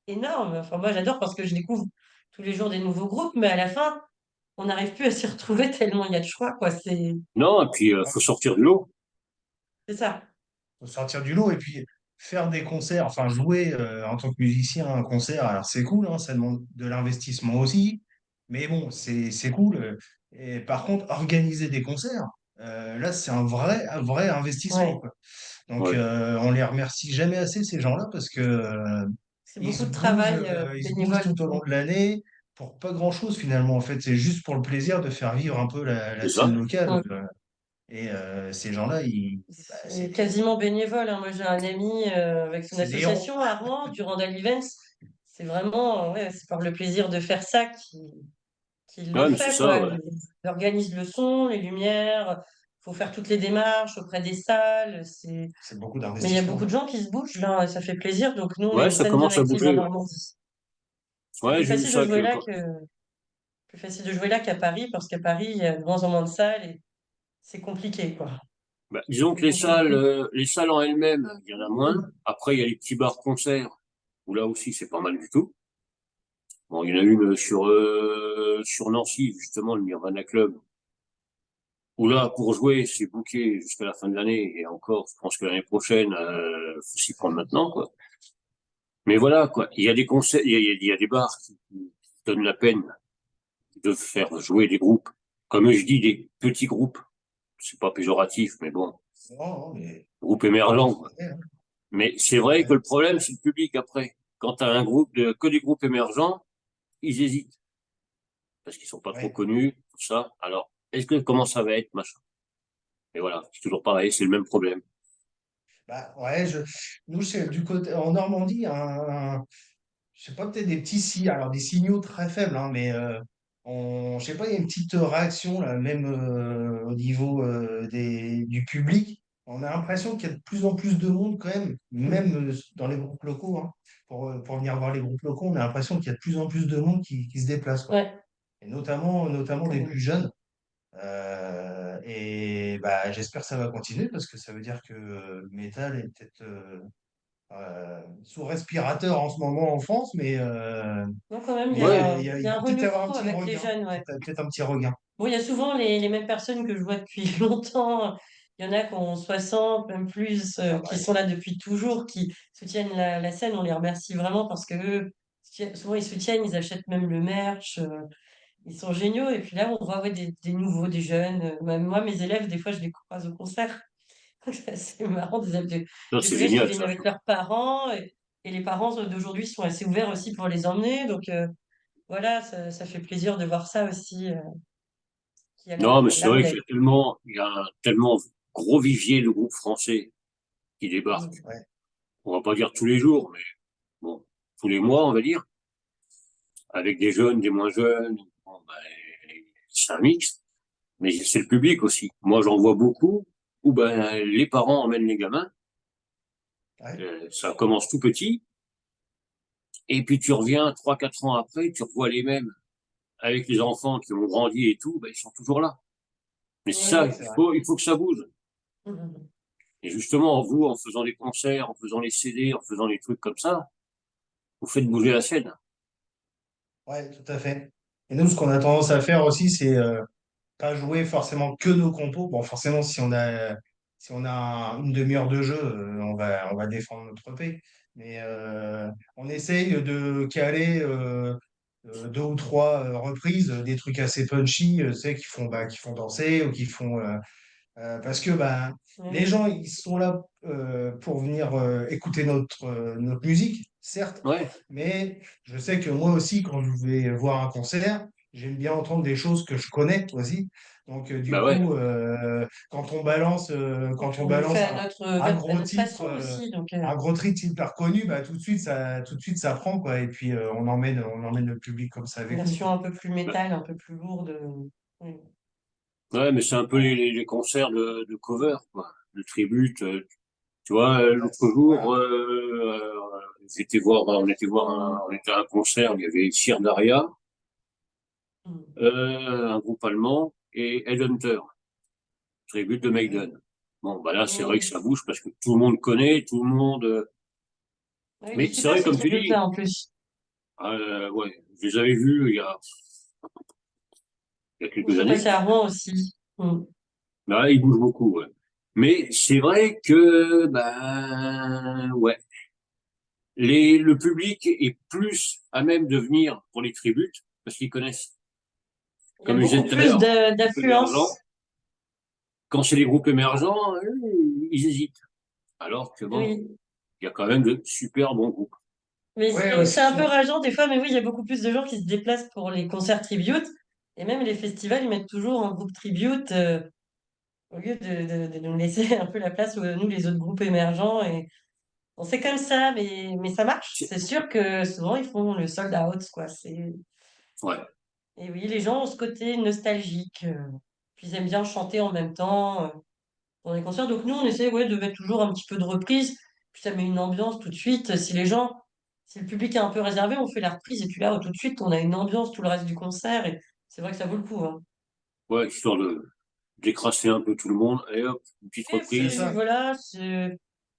énorme. Enfin moi j'adore parce que je découvre tous les jours des nouveaux groupes, mais à la fin on n'arrive plus à s'y retrouver tellement il y a de choix quoi. Non, et puis, Ah, faut sortir du lot. C'est ça. faut sortir du lot et puis faire des concerts, enfin jouer en tant que musicien à un concert, alors c'est cool, hein, ça demande de l'investissement aussi, mais bon, c'est cool. Et par contre, organiser des concerts, là, c'est un vrai investissement, Ouais. quoi. Donc, Ouais. on les remercie jamais assez, ces gens-là, parce que C'est beaucoup de travail ils se bougent bénévole. tout au long de l'année pour pas grand-chose finalement. En fait, c'est juste pour le plaisir de faire vivre un peu la C'est scène ça. locale. Mm. Et ces gens-là, bah, C'est quasiment bénévole, hein. Moi, j'ai un ami avec son c'est des héros. association à Rouen, du Randall Events. C'est vraiment, ouais, c'est par le plaisir de faire ça qu'il le Ouais, mais c'est fait, ça, quoi. ouais. Il organise le son, les lumières. Il faut faire toutes les démarches auprès des salles. C'est beaucoup Mais il y a beaucoup d'investissement. de gens qui se bougent, là, et ça fait plaisir. Donc, nous, on est Ouais, une ça scène commence à directive en bouger, ouais. Normandie. C'est Ouais, j'ai vu ça que, plus facile de jouer là qu'à Paris, parce qu'à Paris, il y a de moins en moins de salles et c'est compliqué, quoi. bah, disons C'est que compliqué. les salles en elles-mêmes, il y en a moins. Après, il y a les petits bars concerts, où là aussi, c'est pas mal du tout. Bon, il y en a une sur Nancy, justement, le Nirvana Club, où là, pour jouer, c'est booké jusqu'à la fin de l'année, et encore, je pense que l'année prochaine, faut s'y prendre maintenant, quoi. Mais voilà, quoi. Il y a des concerts, il y a des bars qui donnent la peine de faire jouer des groupes. Comme je dis, des petits groupes. C'est pas péjoratif, mais bon, Non, non, mais groupes faut émergents, faut quoi. aimer, hein. Mais c'est Faut vrai que aimer. le problème, c'est le public après. Quand tu as un groupe que des groupes émergents, ils hésitent parce qu'ils sont pas trop Ouais. connus, tout ça. Alors, comment ça va être, machin. Et voilà, c'est toujours pareil, c'est le même problème. Bah, ouais, nous, c'est du côté, en Normandie, je sais pas, peut-être des petits signes, alors des signaux très faibles, hein, mais je sais pas, il y a une petite réaction là, même au niveau du public. On a l'impression qu'il y a de plus en plus de monde quand même dans les groupes locaux, hein. Pour venir voir les groupes locaux, on a l'impression qu'il y a de plus en plus de monde qui se déplace, quoi. Ouais. Et notamment des plus jeunes. Et bah, j'espère que ça va continuer parce que ça veut dire que le métal est peut-être sous respirateur en ce moment en France, Non, quand même, Ouais, il y il a va un peut-être y avoir un renouveau petit avec les regain, jeunes, ouais. peut-être un petit regain. Bon, il y a souvent les mêmes personnes que je vois depuis longtemps. Il y en a qui ont 60, même plus, Ah qui bah, sont là depuis toujours, qui soutiennent la scène. On les remercie vraiment parce que eux, souvent ils soutiennent, ils achètent même le merch. Ils sont géniaux. Et puis là, on voit ouais, des nouveaux, des jeunes. Même moi, mes élèves, des fois, je les croise au concert. C'est marrant, ça c'est des élèves qui génial, viennent ça. avec leurs parents. et les parents d'aujourd'hui sont assez ouverts aussi pour les emmener. Donc voilà, ça fait plaisir de voir ça aussi, qu'il y a Non, mais c'est la vrai relève. qu'il y a un tellement gros vivier de groupes français qui débarquent. Mm. Ouais. On va pas dire tous les jours, mais bon, tous les mois, on va dire, avec des jeunes, des moins jeunes. Bon, ben, c'est un mix, mais c'est le public aussi. Moi, j'en vois beaucoup où ben, les parents emmènent les gamins. Ouais. Ça commence tout petit, et puis tu reviens 3, 4 ans après, tu revois les mêmes avec les enfants qui ont grandi et tout, ben, ils sont toujours là. Mais Oui, ça, oui. C'est vrai. il faut que ça bouge. Mm. Et justement, vous, en faisant des concerts, en faisant les CD, en faisant des trucs comme ça, vous faites bouger la scène. Ouais, tout à fait. Et nous, ce qu'on a tendance à faire aussi, c'est pas jouer forcément que nos compos. Bon, forcément, si on a une demi-heure de jeu, on va défendre notre EP. Mais on essaye de caler deux ou trois reprises, des trucs assez punchy, tu sais, qui font danser ou qui font parce que ben, les Oui. gens, ils sont là pour venir écouter notre musique, certes, Ouais, mais je sais que moi aussi, quand je vais voir un concert, j'aime bien entendre des choses que je connais aussi. Donc, du bah ouais, coup, Et quand puis on on le fait balance à notre façon aussi. Donc, un gros titre hyper connu, bah, tout de suite, ça prend, quoi. Et puis, on emmène le public comme ça une avec nous, version quoi. un peu plus bah, métal, un peu plus lourde. Oui. ouais, mais c'est un peu les concerts de cover, quoi, de tribute. Tu vois, l'autre jour, Voilà. on était à un concert, il y avait Sir Daria, Mm. un groupe allemand, et Headhunter, tribute de Mm. Maiden. Bon, bah là, c'est vrai que Oui. ça bouge parce que tout le monde connaît, tout le monde. Oui, il est Mais c'est super vrai, ce comme tu dis, tribute-là en plus. ouais, je les avais vus il y a Ils quelques sont années. passés à Rouen aussi. Mm. Bah, ils bougent beaucoup, ouais. Mais c'est vrai que, ben, ouais, le public est plus à même de venir pour les tributes parce qu'ils connaissent. Il y a Comme je disais beaucoup tout à plus l'heure, groupes émergents. d'affluence. Quand c'est des groupes émergents, ils hésitent. Alors que bon, Oui. il y a quand même de super bons groupes. Mais Ouais, ouais, c'est c'est un peu sûr. rageant des fois, mais oui, il y a beaucoup plus de gens qui se déplacent pour les concerts tribute. Et même les festivals, ils mettent toujours un groupe tribute au lieu de nous laisser un peu la place, nous, les autres groupes émergents. Et bon, c'est comme ça, mais ça marche. C'est- C'est sûr que souvent, ils font le sold out, quoi. Ouais. Et oui, les gens ont ce côté nostalgique. Puis ils aiment bien chanter en même temps dans les concerts. Donc nous, on essaie ouais, de mettre toujours un petit peu de reprise. Puis ça met une ambiance tout de suite. Si le public est un peu réservé, on fait la reprise. Et puis là, tout de suite, on a une ambiance tout le reste du concert. Et c'est vrai que ça vaut le coup. Hein. Ouais, histoire de décrasser un peu tout le monde. Et hop, une petite Et C'est reprise. puis ça. voilà,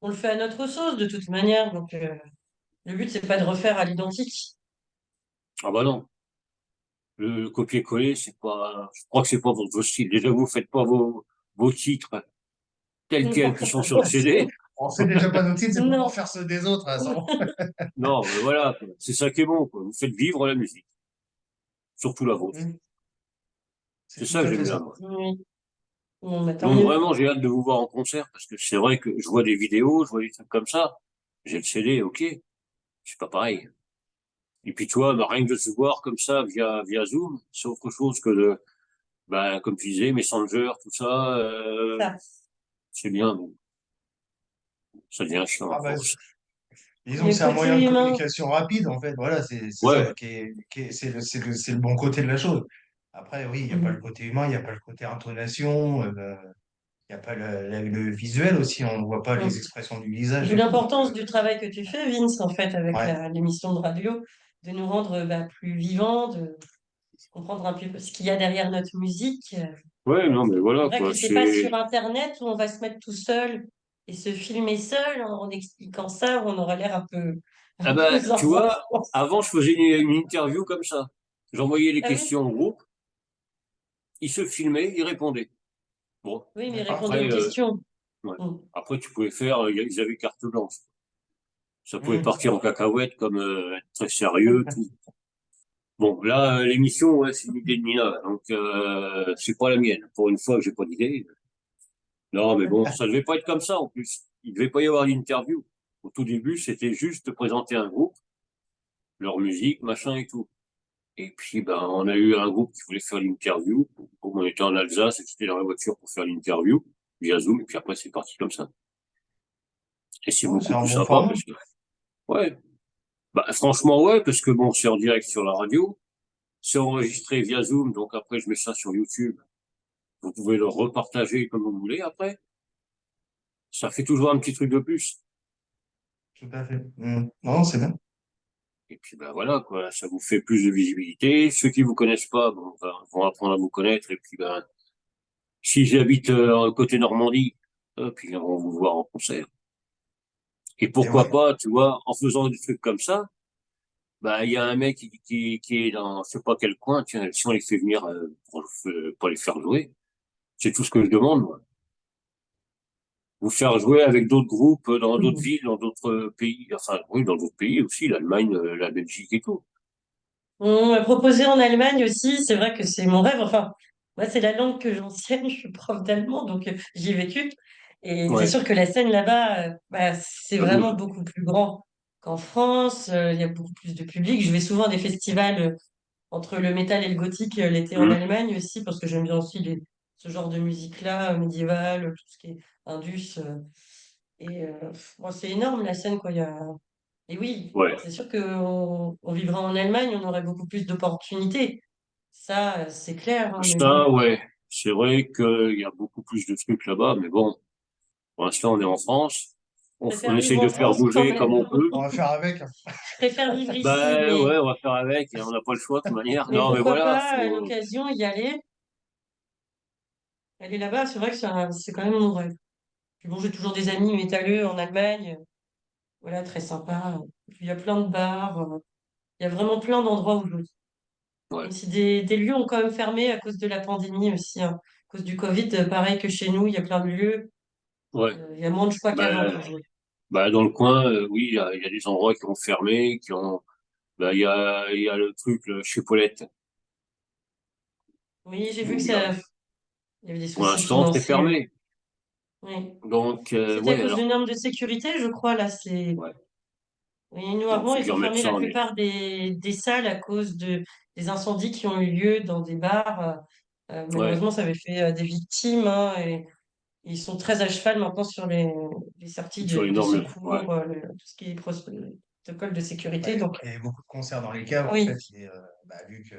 on le fait à notre sauce de toute manière. Donc le but, c'est pas de refaire à l'identique. Ah bah non. Le copier-coller, c'est pas, je crois que c'est pas votre style. Déjà, vous faites pas vos titres tels quels qui sont sur le CD. On sait déjà pas nos titres, c'est pour Non. faire ceux des autres, de toute façon. Non, mais voilà, quoi. C'est ça qui est bon, quoi. Vous faites vivre la musique, surtout la vôtre. Mm. C'est C'est tout ça que à j'aime fait bien, ça. moi. Oui. Bon, bah, tant Donc mieux. vraiment, j'ai hâte de vous voir en concert parce que c'est vrai que je vois des vidéos, je vois des trucs comme ça. J'ai le CD, ok, c'est pas pareil. Et puis toi, bah, rien que de se voir comme ça via Zoom, c'est autre chose que ben, comme tu disais, Messenger, tout ça, Ça. c'est bien, mais ça devient chiant à Ah bah, force. disons que Le c'est un moyen de côté humain. communication rapide, en fait. Voilà, c'est ça Ouais, c'est le bon côté de la chose. Après, oui, il n'y a pas le Mhm. côté humain, il n'y a pas le côté intonation, il n'y a pas le visuel aussi, on ne voit pas les Mhm. expressions du visage D'où et tout. Donc, l'importance du travail que tu fais, Vince, en fait, avec ouais. l'émission de radio, de nous rendre bah, plus vivants, de comprendre un peu ce qu'il y a derrière notre musique. ouais, non, mais C'est voilà, vrai quoi, que c'est pas sur c'est, Internet où on va se mettre tout seul et se filmer seul en expliquant ça, où on aura l'air ah un peu ben, tu zinzin. vois, avant, je faisais une interview comme ça. J'envoyais les Ah oui? questions au groupe, ils se filmaient, ils répondaient. Bon, Oui, mais D'accord. répondez après, aux questions. ouais. Mm. Après, tu pouvais faire, ils avaient carte blanche. Ça pouvait Mm. partir en cacahuète comme être très sérieux, tout. Bon, là, l'émission, ouais, c'est une idée de Nina, donc c'est pas la mienne. Pour une fois que j'ai pas d'idée. Non, mais bon, ça devait pas être comme ça en plus. Il devait pas y avoir d'interview. Au tout début, c'était juste de présenter un groupe, leur musique, machin et tout. Et puis, ben, on a eu un groupe qui voulait faire l'interview. Comme on était en Alsace, et que j'étais dans la voiture pour faire l'interview via Zoom. Et puis après, c'est parti comme ça. Et c'est Ouais, c'est beaucoup un plus bon sympa format. parce que, ouais, bah, franchement, ouais, parce que bon, c'est en direct sur la radio. C'est enregistré via Zoom. Donc après, je mets ça sur YouTube. Vous pouvez le repartager comme vous voulez après. Ça fait toujours un petit truc de plus. Tout à fait. Non, c'est bien. Et puis, ben voilà, quoi. Ça vous fait plus de visibilité. Ceux qui vous connaissent pas, bon, ben, vont apprendre à vous connaître. Et puis, ben, si j'habite côté Normandie, puis ils viendront vous voir en concert. Et Et ouais, pourquoi pas, tu vois, en faisant des trucs comme ça, bah il y a un mec qui est dans je sais pas quel coin, tiens, si on les fait venir pour les faire jouer, c'est tout ce que je demande, moi. Vous faire jouer avec d'autres groupes dans d'autres villes, dans d'autres pays, enfin oui, dans d'autres pays aussi, l'Allemagne, la Belgique et tout. On m'a proposé en Allemagne aussi, c'est vrai que c'est mon rêve. Enfin, moi, c'est la langue que j'enseigne, je suis prof d'allemand, donc j'y ai vécu. Et c'est Ouais, sûr que la scène là-bas, bah, c'est ça vraiment bouge. beaucoup plus grand qu'en France. Il y a beaucoup plus de public. Je vais souvent à des festivals entre le métal et le gothique l'été en Hum. Allemagne aussi, parce que j'aime bien aussi ce genre de musique-là, médiévale, tout ce qui est indus. Bon, c'est énorme la scène, quoi. Et oui, Ouais. c'est sûr qu'on vivra en Allemagne, on aurait beaucoup plus d'opportunités. Ça, c'est clair, hein, mais bon. Ça, ouais. C'est vrai qu'il y a beaucoup plus de trucs là-bas, mais bon, pour l'instant, on est en France. Je On préfère essaye vivre de en faire France quand bouger comme même. on peut. on va faire avec, hein. Je préfère vivre ici, Ben mais, ouais, on va faire avec, et on n'a pas le choix de toute manière. mais Non, mais pourquoi voilà, pas, à faut, l'occasion, y aller. Aller là-bas, c'est vrai que c'est quand même mon rêve. Puis bon, j'ai toujours des amis métalleux en Allemagne. Voilà, très sympa. Puis il y a plein de bars. Il y a vraiment plein d'endroits où je vais. ouais, Même si des lieux ont quand même fermé à cause de la pandémie aussi, hein. À cause du Covid, pareil que chez nous, il y a plein de lieux. ouais. Il y a moins de choix qu'avant Ben, pour jouer. dans le coin, oui, il y a des endroits qui ont fermé, il y a le truc, le chez Paulette. Oui, j'ai vu que Où il y a, il y avait des pour soucis l'instant, c'est financiers. fermé. Oui. Donc, C'était à ouais, cause de alors, normes de sécurité, je crois, là. ouais. Oui, nous, Donc, avant, faut ils qu'ils ont remettent fermé ça la en est. plupart des salles à cause des incendies qui ont eu lieu dans des bars. Ouais, Malheureusement, ça avait fait des victimes, hein, et ils sont très à cheval maintenant sur les sorties sur les de normes, ouais, secours, tout ce qui est protocole de sécurité. Ouais, Donc, il y avait beaucoup de concerts dans les caves, en oui. fait, et vu que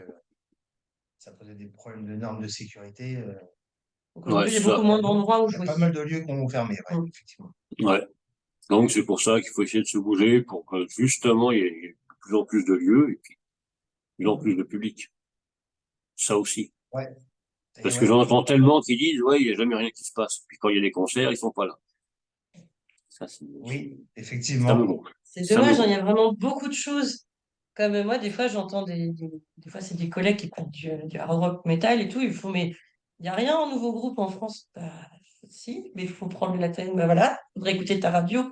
ça posait des problèmes de normes de sécurité, Donc ouais, aujourd'hui, il y a c'est beaucoup ça. moins d'endroits où il y a jouer. pas mal de lieux qui ont fermé, ouais, Mm. effectivement. Ouais. Donc, c'est pour ça qu'il faut essayer de se bouger pour que, justement, il y ait de plus en plus de lieux et puis de plus en plus de public. Ça aussi. Ouais, et Parce que ouais, j'en entends tellement qui disent, ouais, il n'y a jamais rien qui se passe. Puis quand il y a des concerts, ils sont pas là. Ça, oui, ça me effectivement. gonfle. C'est Ça me dommage, hein, il y gonfle. a vraiment beaucoup de choses. Comme moi, des fois, j'entends des fois, c'est des collègues qui écoutent du hard rock metal et tout. Ils font, mais il n'y a rien en nouveau groupe en France. Bah, si, mais il faut prendre la tête. Bah voilà, il faudrait écouter ta radio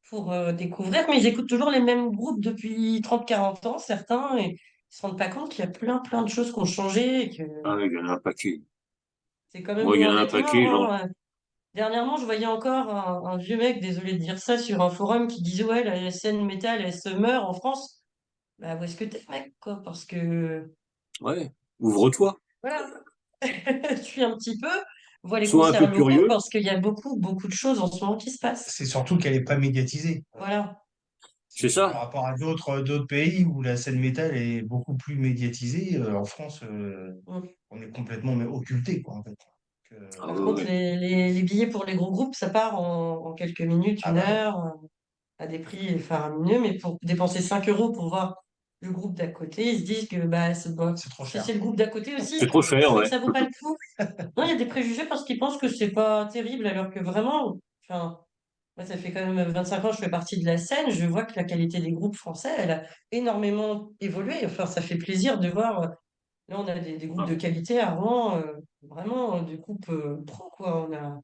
pour découvrir. Mais ils écoutent toujours les mêmes groupes depuis 30 40 ans, certains, et ils se rendent pas compte qu'il y a plein de choses qui ont changé et que Ah, il y en a un paquet. c'est quand même Moi, il y en loin a un d'être mort, paquet, genre, hein. Dernièrement, je voyais encore un vieux mec, désolé de dire ça, sur un forum qui disait, ouais, la scène métal, elle se meurt en France. Bah, où est-ce que t'es, mec, quoi? Parce que, ouais, ouvre-toi. voilà, suis un petit peu, vois les Sois un concerts peu locaux, curieux. parce qu'il y a beaucoup de choses en ce moment qui se passent. C'est surtout qu'elle n'est pas médiatisée. Voilà. C'est C'est par ça. rapport à d'autres pays où la scène métal est beaucoup plus médiatisée. En France, Mm. on est complètement mais occulté, quoi, en fait. Ah, Par ouais, contre, ouais. les billets pour les gros groupes, ça part en quelques minutes, Ah une bah ouais, heure, à des prix faramineux, mais pour dépenser 5 euros pour voir le groupe d'à côté, ils se disent que bah, c'est trop si cher. c'est le groupe d'à côté aussi, C'est trop cher, c'est que ouais. ça vaut pas le coup. Non, il y a des préjugés parce qu'ils pensent que c'est pas terrible, alors que vraiment, enfin, moi, ça fait quand même 25 ans que je fais partie de la scène, je vois que la qualité des groupes français, elle a énormément évolué. Enfin, ça fait plaisir de voir. Là, on a des groupes Ah, de qualité. Avant, vraiment, des groupes pro, quoi. On a,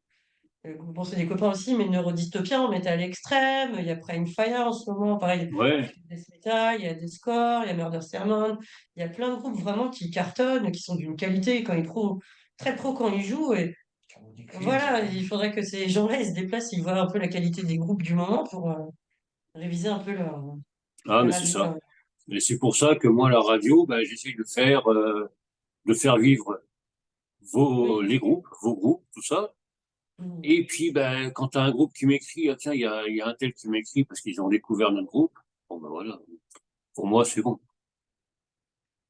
bon, c'est des copains aussi, mais Neurodystopia, on mettait à l'extrême. Il y a Prime Fire en ce moment, pareil. ouais, Death Metal, il y a Deathcore, il y a Murder Sermon. Il y a plein de groupes vraiment qui cartonnent, qui sont d'une qualité quand ils pro, très pro quand ils jouent. Et Carbone Cri voilà, aussi. il faudrait que ces gens-là ils se déplacent, ils voient un peu la qualité des groupes du moment pour. réviser un peu Ah, leur mais c'est avis quand ça. même. Et c'est pour ça que moi, la radio, ben, j'essaie de faire vivre Oui. vos groupes, tout ça. Mhm. Et puis, ben, quand tu as un groupe qui m'écrit, ah, tiens, il y a un tel qui m'écrit parce qu'ils ont découvert notre groupe, bon, ben voilà. Pour moi, c'est bon.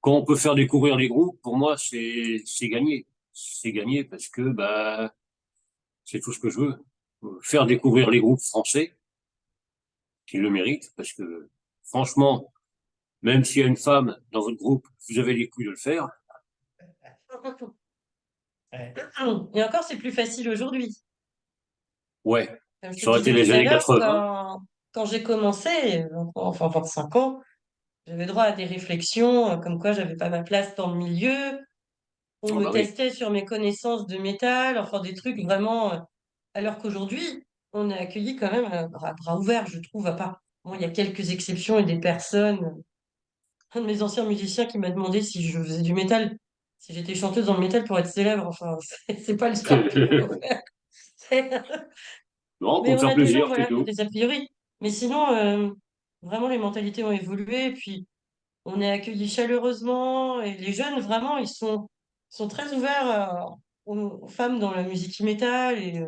Quand on peut faire découvrir les groupes, pour moi, c'est gagné. C'est gagné parce que, ben, c'est tout ce que je veux. Faire découvrir les groupes français qui le méritent parce que, franchement, même s'il y a une femme dans votre groupe, vous avez les couilles de le faire. Ouais. Et encore, c'est plus facile aujourd'hui. Ouais. Comme je te Ça aurait été disais tout les à années l'heure, 80. quand j'ai commencé, enfin 25 ans, j'avais droit à des réflexions comme quoi j'avais pas ma place dans le milieu. On Ah me bah oui. testait sur mes connaissances de métal, enfin des trucs vraiment. Alors qu'aujourd'hui, on est accueilli quand même à bras ouverts, je trouve, à part. Bon, il y a quelques exceptions et des personnes. Un de mes anciens musiciens qui m'a demandé si je faisais du métal, si j'étais chanteuse dans le métal pour être célèbre. Enfin, c'est pas le genre qu'il faut faire. C'est- Non, pour Mais me on faire a des gens, plaisir, c'est voilà, qui ont tout. des a priori. Mais sinon, vraiment, les mentalités ont évolué. Et puis, on est accueillis chaleureusement. Et les jeunes, vraiment, sont très ouverts aux femmes dans la musique métal. Et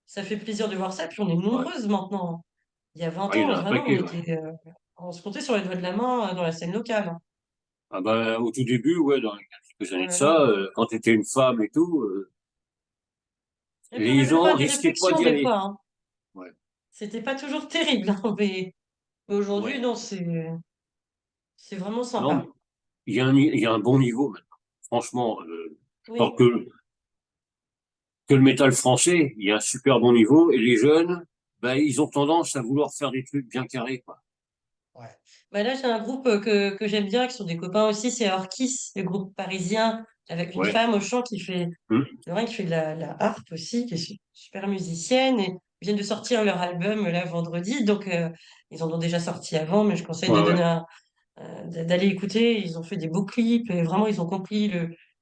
ça fait plaisir de voir ça. Puis, on est Ouais. nombreuses maintenant. Il y a 20 Ah, il y en ans, a un vraiment, paquet, ouais. on se comptait sur les doigts de la main dans la scène locale, hein. Ah bah, au tout début, ouais, dans quelques Oh années de là là. ça, quand tu étais une femme et tout, Et puis on les avait le droit gens à des risquaient pas réflexions d'y des aller. fois, hein. Ouais, C'était pas toujours terrible, hein, mais aujourd'hui, ouais. non, c'est vraiment Non, mais sympa. il y a un bon niveau maintenant. Franchement, alors Oui. que le métal français, il y a un super bon niveau, et les jeunes, bah, ils ont tendance à vouloir faire des trucs bien carrés, quoi. Ouais. Bah là, j'ai un groupe que j'aime bien, qui sont des copains aussi, c'est Orkis, le groupe parisien, avec une Ouais. femme au chant qui fait, Hum. Lorraine qui fait de la harpe aussi, qui est super musicienne, et ils viennent de sortir leur album là vendredi, donc ils en ont déjà sorti avant, mais je conseille de Ouais, ouais. donner d'aller écouter. Ils ont fait des beaux clips et vraiment, ils ont compris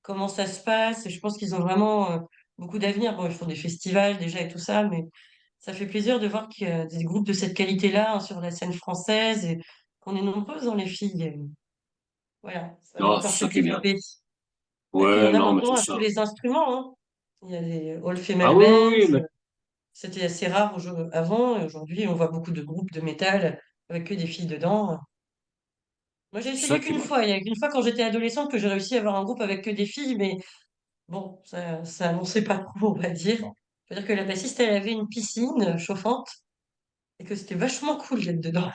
comment ça se passe. Et je pense qu'ils ont vraiment beaucoup d'avenir. Bon, ils font des festivals déjà et tout ça, mais ça fait plaisir de voir qu'il y a des groupes de cette qualité-là, hein, sur la scène française et qu'on est nombreuses dans les filles. Et voilà, ça va Non, encore c'est se ça qui est bien. développer. Et puis, il y Ouais, en a non, mais maintenant c'est à tous ça. les instruments, hein. Il y a des all Ah female oui, bands. oui, oui, mais C'était assez rare avant. Et aujourd'hui, on voit beaucoup de groupes de métal avec que des filles dedans. Moi, j'ai c'est ça essayé qui est qu'une bien. fois. Il y a qu'une fois quand j'étais adolescente que j'ai réussi à avoir un groupe avec que des filles, mais bon, ça annonçait pas trop, on va dire. C'est-à-dire que la bassiste, elle avait une piscine chauffante et que c'était vachement cool d'être dedans.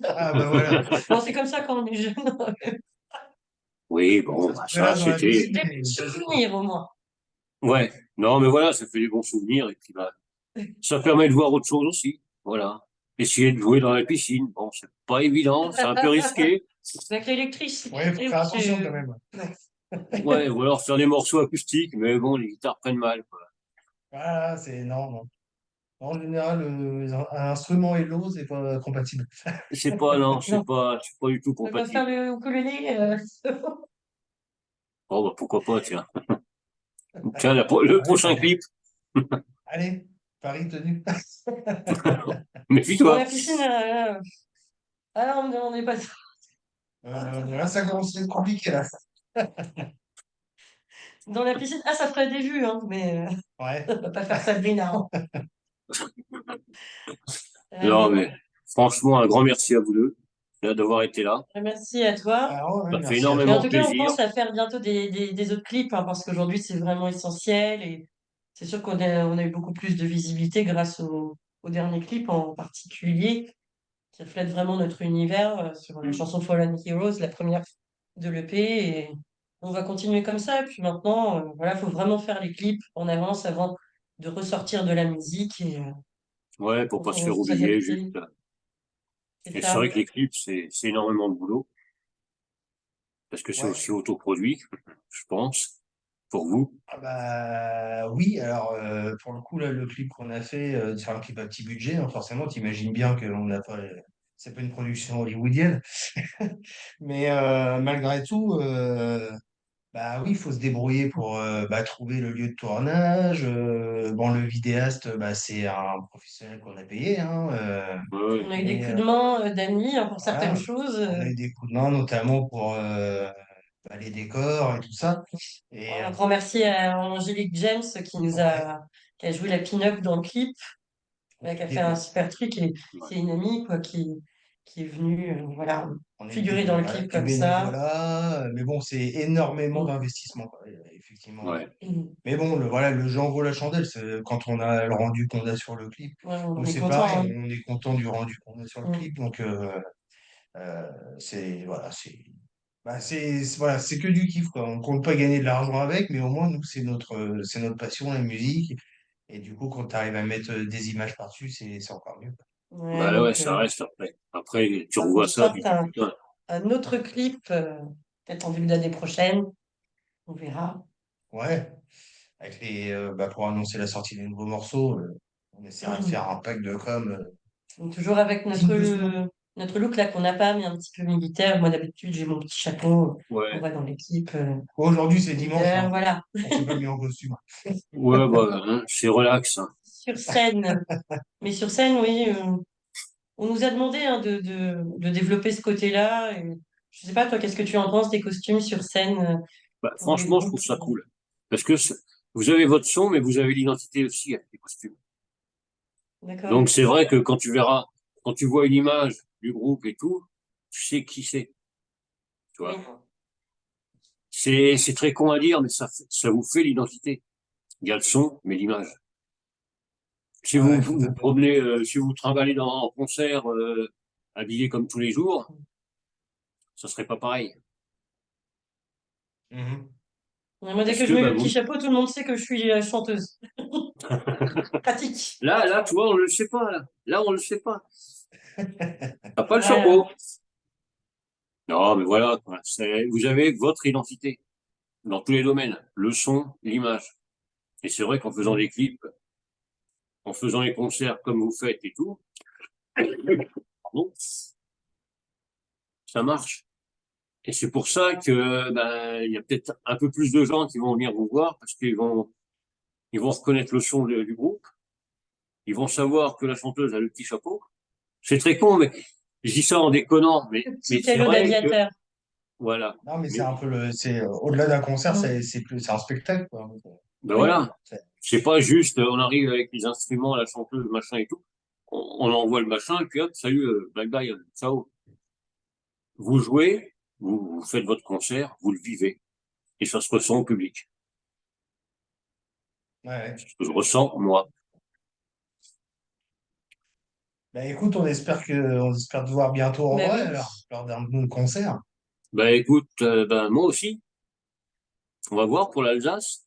Ah bah voilà. Bon, c'est comme ça quand on est jeune. Oui, Donc bon, ça se bah, ça, relâche dans la c'était, piscine Des et petits ça joue, quoi. souvenirs au moins. ouais. Non, mais voilà, ça fait des bons souvenirs, et puis, bah, ça permet de voir autre chose aussi. Voilà. Essayer de jouer dans la piscine. Bon, c'est pas évident, c'est un peu risqué. Avec Ouais, faut l'électricité, faire oui, attention quand même. non. Ouais, ou alors faire des morceaux acoustiques, mais bon, les guitares prennent mal, quoi. Voilà, c'est non, non. En général, un instrument et l'eau, c'est pas compatible. C'est pas, non, Non, c'est pas du tout on peut pas faire compatible. le ukulélé. Bon, bah, pourquoi pas, tiens. Tiens, le Allez, prochain clip, allez, Paris tenu. Dans méfie-toi. la piscine, ah, on n'est pas Là, ça commence à être compliqué, là. dans la piscine. Ah, ça ferait des vues, hein, mais Ouais. on va pas faire Sabrina, hein. Non, Allez, mais franchement, un grand merci à vous deux d'avoir été là. merci à toi. Alors, ouais, Ça fait merci à Et en toi. énormément tout cas, on plaisir. pense à faire bientôt des autres clips, hein, parce qu'aujourd'hui, c'est vraiment essentiel. Et c'est sûr on a eu beaucoup plus de visibilité grâce au dernier clip en particulier, qui reflète vraiment notre univers sur la Mm. chanson Fallen Heroes, la première de l'EP. Et on va continuer comme ça. Et puis maintenant, voilà, faut vraiment faire les clips en avance avant de ressortir de la musique. Et Ouais, pour on pas se faut faire oublier, s'adapter. juste. C'est Et c'est vrai ça. que les clips, c'est énormément de boulot, parce que c'est Ouais. aussi autoproduit, je pense, pour vous. Ah bah oui, alors pour le coup, là, le clip qu'on a fait, c'est un clip à petit budget, hein, forcément, t'imagines bien que on n'a pas, c'est pas une production hollywoodienne. Mais malgré tout, Bah oui, il faut se débrouiller pour trouver le lieu de tournage. Bon, le vidéaste, c'est un professionnel qu'on a payé, hein, Ouais, ouais. On a eu des mais coups de main d'amis hein, pour certaines voilà, choses. on a eu des coups de main, notamment pour les décors et tout ça. Bon, Et un grand merci à Angélique James ouais, qui a joué la pin-up dans le clip, qui a fait un et super truc et Ouais. c'est une amie quoi qui est venue voilà on a eu figurer dans le voilà, clip du comme ça. bénévolat, mais bon, c'est énormément Mm. d'investissement, quoi, effectivement. Ouais. Mm. Mais bon, voilà, le jeu en vaut la chandelle. Quand on a le rendu qu'on a sur le clip, Ouais, nous on est c'est content, pareil, hein. on est content du rendu qu'on a sur le Mm. clip. Donc voilà, voilà, c'est que du kiff, quoi. On compte pas gagner de l'argent avec, mais au moins nous c'est notre passion, la musique. Et du coup, quand tu arrives à mettre des images par-dessus, c'est encore mieux, quoi. Ouais, Bah ouais, donc ça reste après. Après, tu faut que revois je ça, tu sorte dis putain. un autre clip, peut-être en début d'année prochaine, on verra. Ouais, pour annoncer la sortie des nouveaux morceaux, on essaiera de faire un pack de com Donc, toujours avec digne de ce nom. notre look là qu'on n'a pas, mais un petit peu militaire. Moi d'habitude j'ai mon petit chapeau qu'on Ouais. voit dans l'équipe Aujourd'hui, c'est dimanche, militaire, hein. voilà. On s'est pas mis en costume. Ouais, bah, hein, c'est relax, hein. Sur scène, mais sur scène, oui, on nous a demandé hein, de développer ce côté-là. Et je sais pas, toi, qu'est-ce que tu en penses des costumes sur scène Bah, pour les franchement, je groupes? trouve ça cool. Parce que vous avez votre son, mais vous avez l'identité aussi avec les costumes. Donc, D'accord? c'est vrai que quand tu vois une image du groupe et tout, tu sais qui c'est, tu Oui. vois. C'est très con à dire, mais ça vous fait l'identité. Il y a le son, mais l'image. Si Ouais, vous ouais, tout vous à fait. promenez, si vous trimballez dans un concert, habillé comme tous les jours, ça serait pas pareil. Mhm. Ouais, moi, dès Parce que je que, mets bah, le petit vous, chapeau, tout le monde sait que je suis chanteuse. Pratique. là, tu vois, on le sait pas, là. Là, on le sait pas. T'as pas le Voilà. chapeau. Non, mais voilà, quoi. Vous avez votre identité dans tous les domaines. Le son, l'image. Et c'est vrai qu'en faisant Mhm. des clips, en faisant les concerts comme vous faites et tout, pardon, ça marche. Et c'est pour ça que, ben, il y a peut-être un peu plus de gens qui vont venir vous voir parce ils vont reconnaître le son du groupe. Ils vont savoir que la chanteuse a le petit chapeau. C'est très con, mais je dis ça en déconnant, Le mais petit c'est caillot vrai que, d'aviateur. voilà. Non, mais c'est Mais, un peu au-delà d'un concert, Mm. c'est un spectacle, quoi. ben Oui. voilà. C'est pas juste, on arrive avec les instruments, la chanteuse, machin et tout. On envoie le machin, et puis hop, salut, bye bye, ciao. Vous jouez, vous faites votre concert, vous le vivez. Et ça se ressent au public. Ouais, ouais. C'est ce que je ressens, moi. Bah, écoute, on espère te voir bientôt en Ben vrai, oui. alors, lors d'un bon concert. Ben écoute, ben moi aussi, on va voir pour l'Alsace.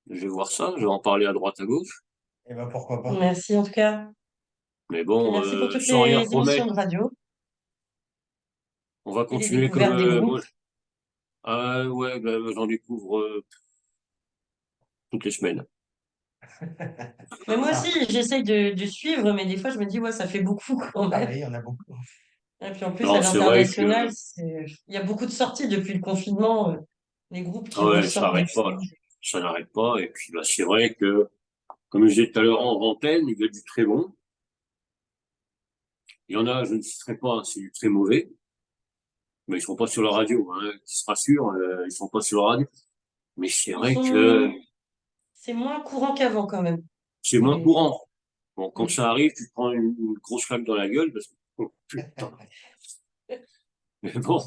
Je vais voir ça, je vais en parler à droite à gauche. Et ben pourquoi pas. Merci en tout cas. Mais Puis bon, merci pour toutes sans rien les émissions promettre, de radio on va et les continuer comme découvertes des groupes. moi. Ah ouais, ben, j'en découvre toutes les semaines. Mais moi Ah, aussi, j'essaye de suivre, mais des fois, je me dis, ouais, ça fait beaucoup quand ah même. oui, il y en a beaucoup. Et puis en plus, à Non, c'est vrai que l'international, il y a beaucoup de sorties depuis le confinement, les groupes qui ah ouais, ça ressortent des n'arrête pas là. choses. Ça n'arrête pas. Et puis bah, c'est vrai que, comme je disais tout à l'heure en antenne, il y a du très bon. Il y en a, je ne citerai pas, hein, c'est du très mauvais. Mais ils sont pas sur la radio, hein, qui se rassure, ils sont pas sur la radio. Mais c'est Ils vrai que sont... C'est moins courant qu'avant quand même. c'est moins Mais... courant. Bon, quand Mm. ça arrive, tu te prends une grosse claque dans la gueule parce que, oh, putain. Mais bon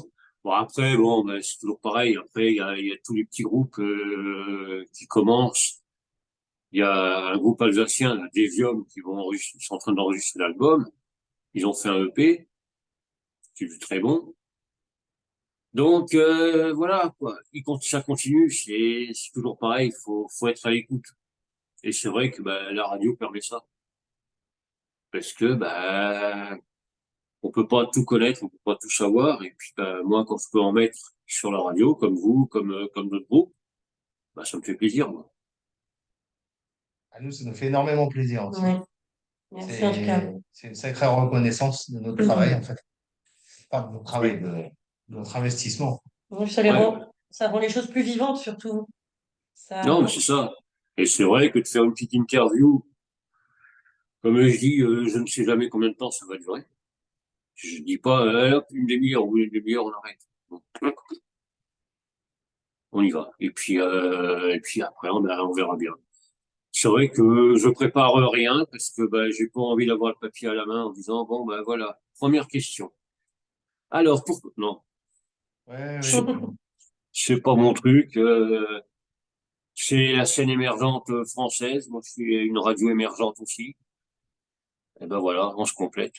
après, bon, ben, c'est toujours pareil. Après, il y a tous les petits groupes qui commencent. Il y a un groupe alsacien, la Devium, ils sont en train d'enregistrer l'album. Ils ont fait un EP, c'est du très bon. Donc voilà, quoi. Ça continue, c'est toujours pareil. Faut être à l'écoute. Et c'est vrai que bah, la radio permet ça, parce que bah on peut pas tout connaître, on peut pas tout savoir. Et puis bah, moi, quand je peux en mettre sur la radio, comme vous, comme d'autres groupes, bah ça me fait plaisir, moi. À nous, ça nous fait énormément plaisir aussi. Ouais. Merci en tout cas. C'est une sacrée reconnaissance de notre travail, en fait. Enfin, de notre Oui. travail, de notre investissement. Donc, je te les Ouais, rends. ça rend les choses plus vivantes surtout. Non, mais Ça, c'est ça. Et c'est vrai que de faire une petite interview, comme je dis, je ne sais jamais combien de temps ça va durer. Je dis pas, hop, une demi-heure ou une demi-heure, on arrête. Bon, on y va. Et puis après, on verra bien. C'est vrai que je prépare rien parce que bah, j'ai pas envie d'avoir le papier à la main en disant, bon, ben voilà, première question. Alors, pourquoi? Non, Ouais, ouais, c'est c'est pas mon truc. C'est la scène émergente française. Moi, je suis une radio émergente aussi. Et ben voilà, on se complète.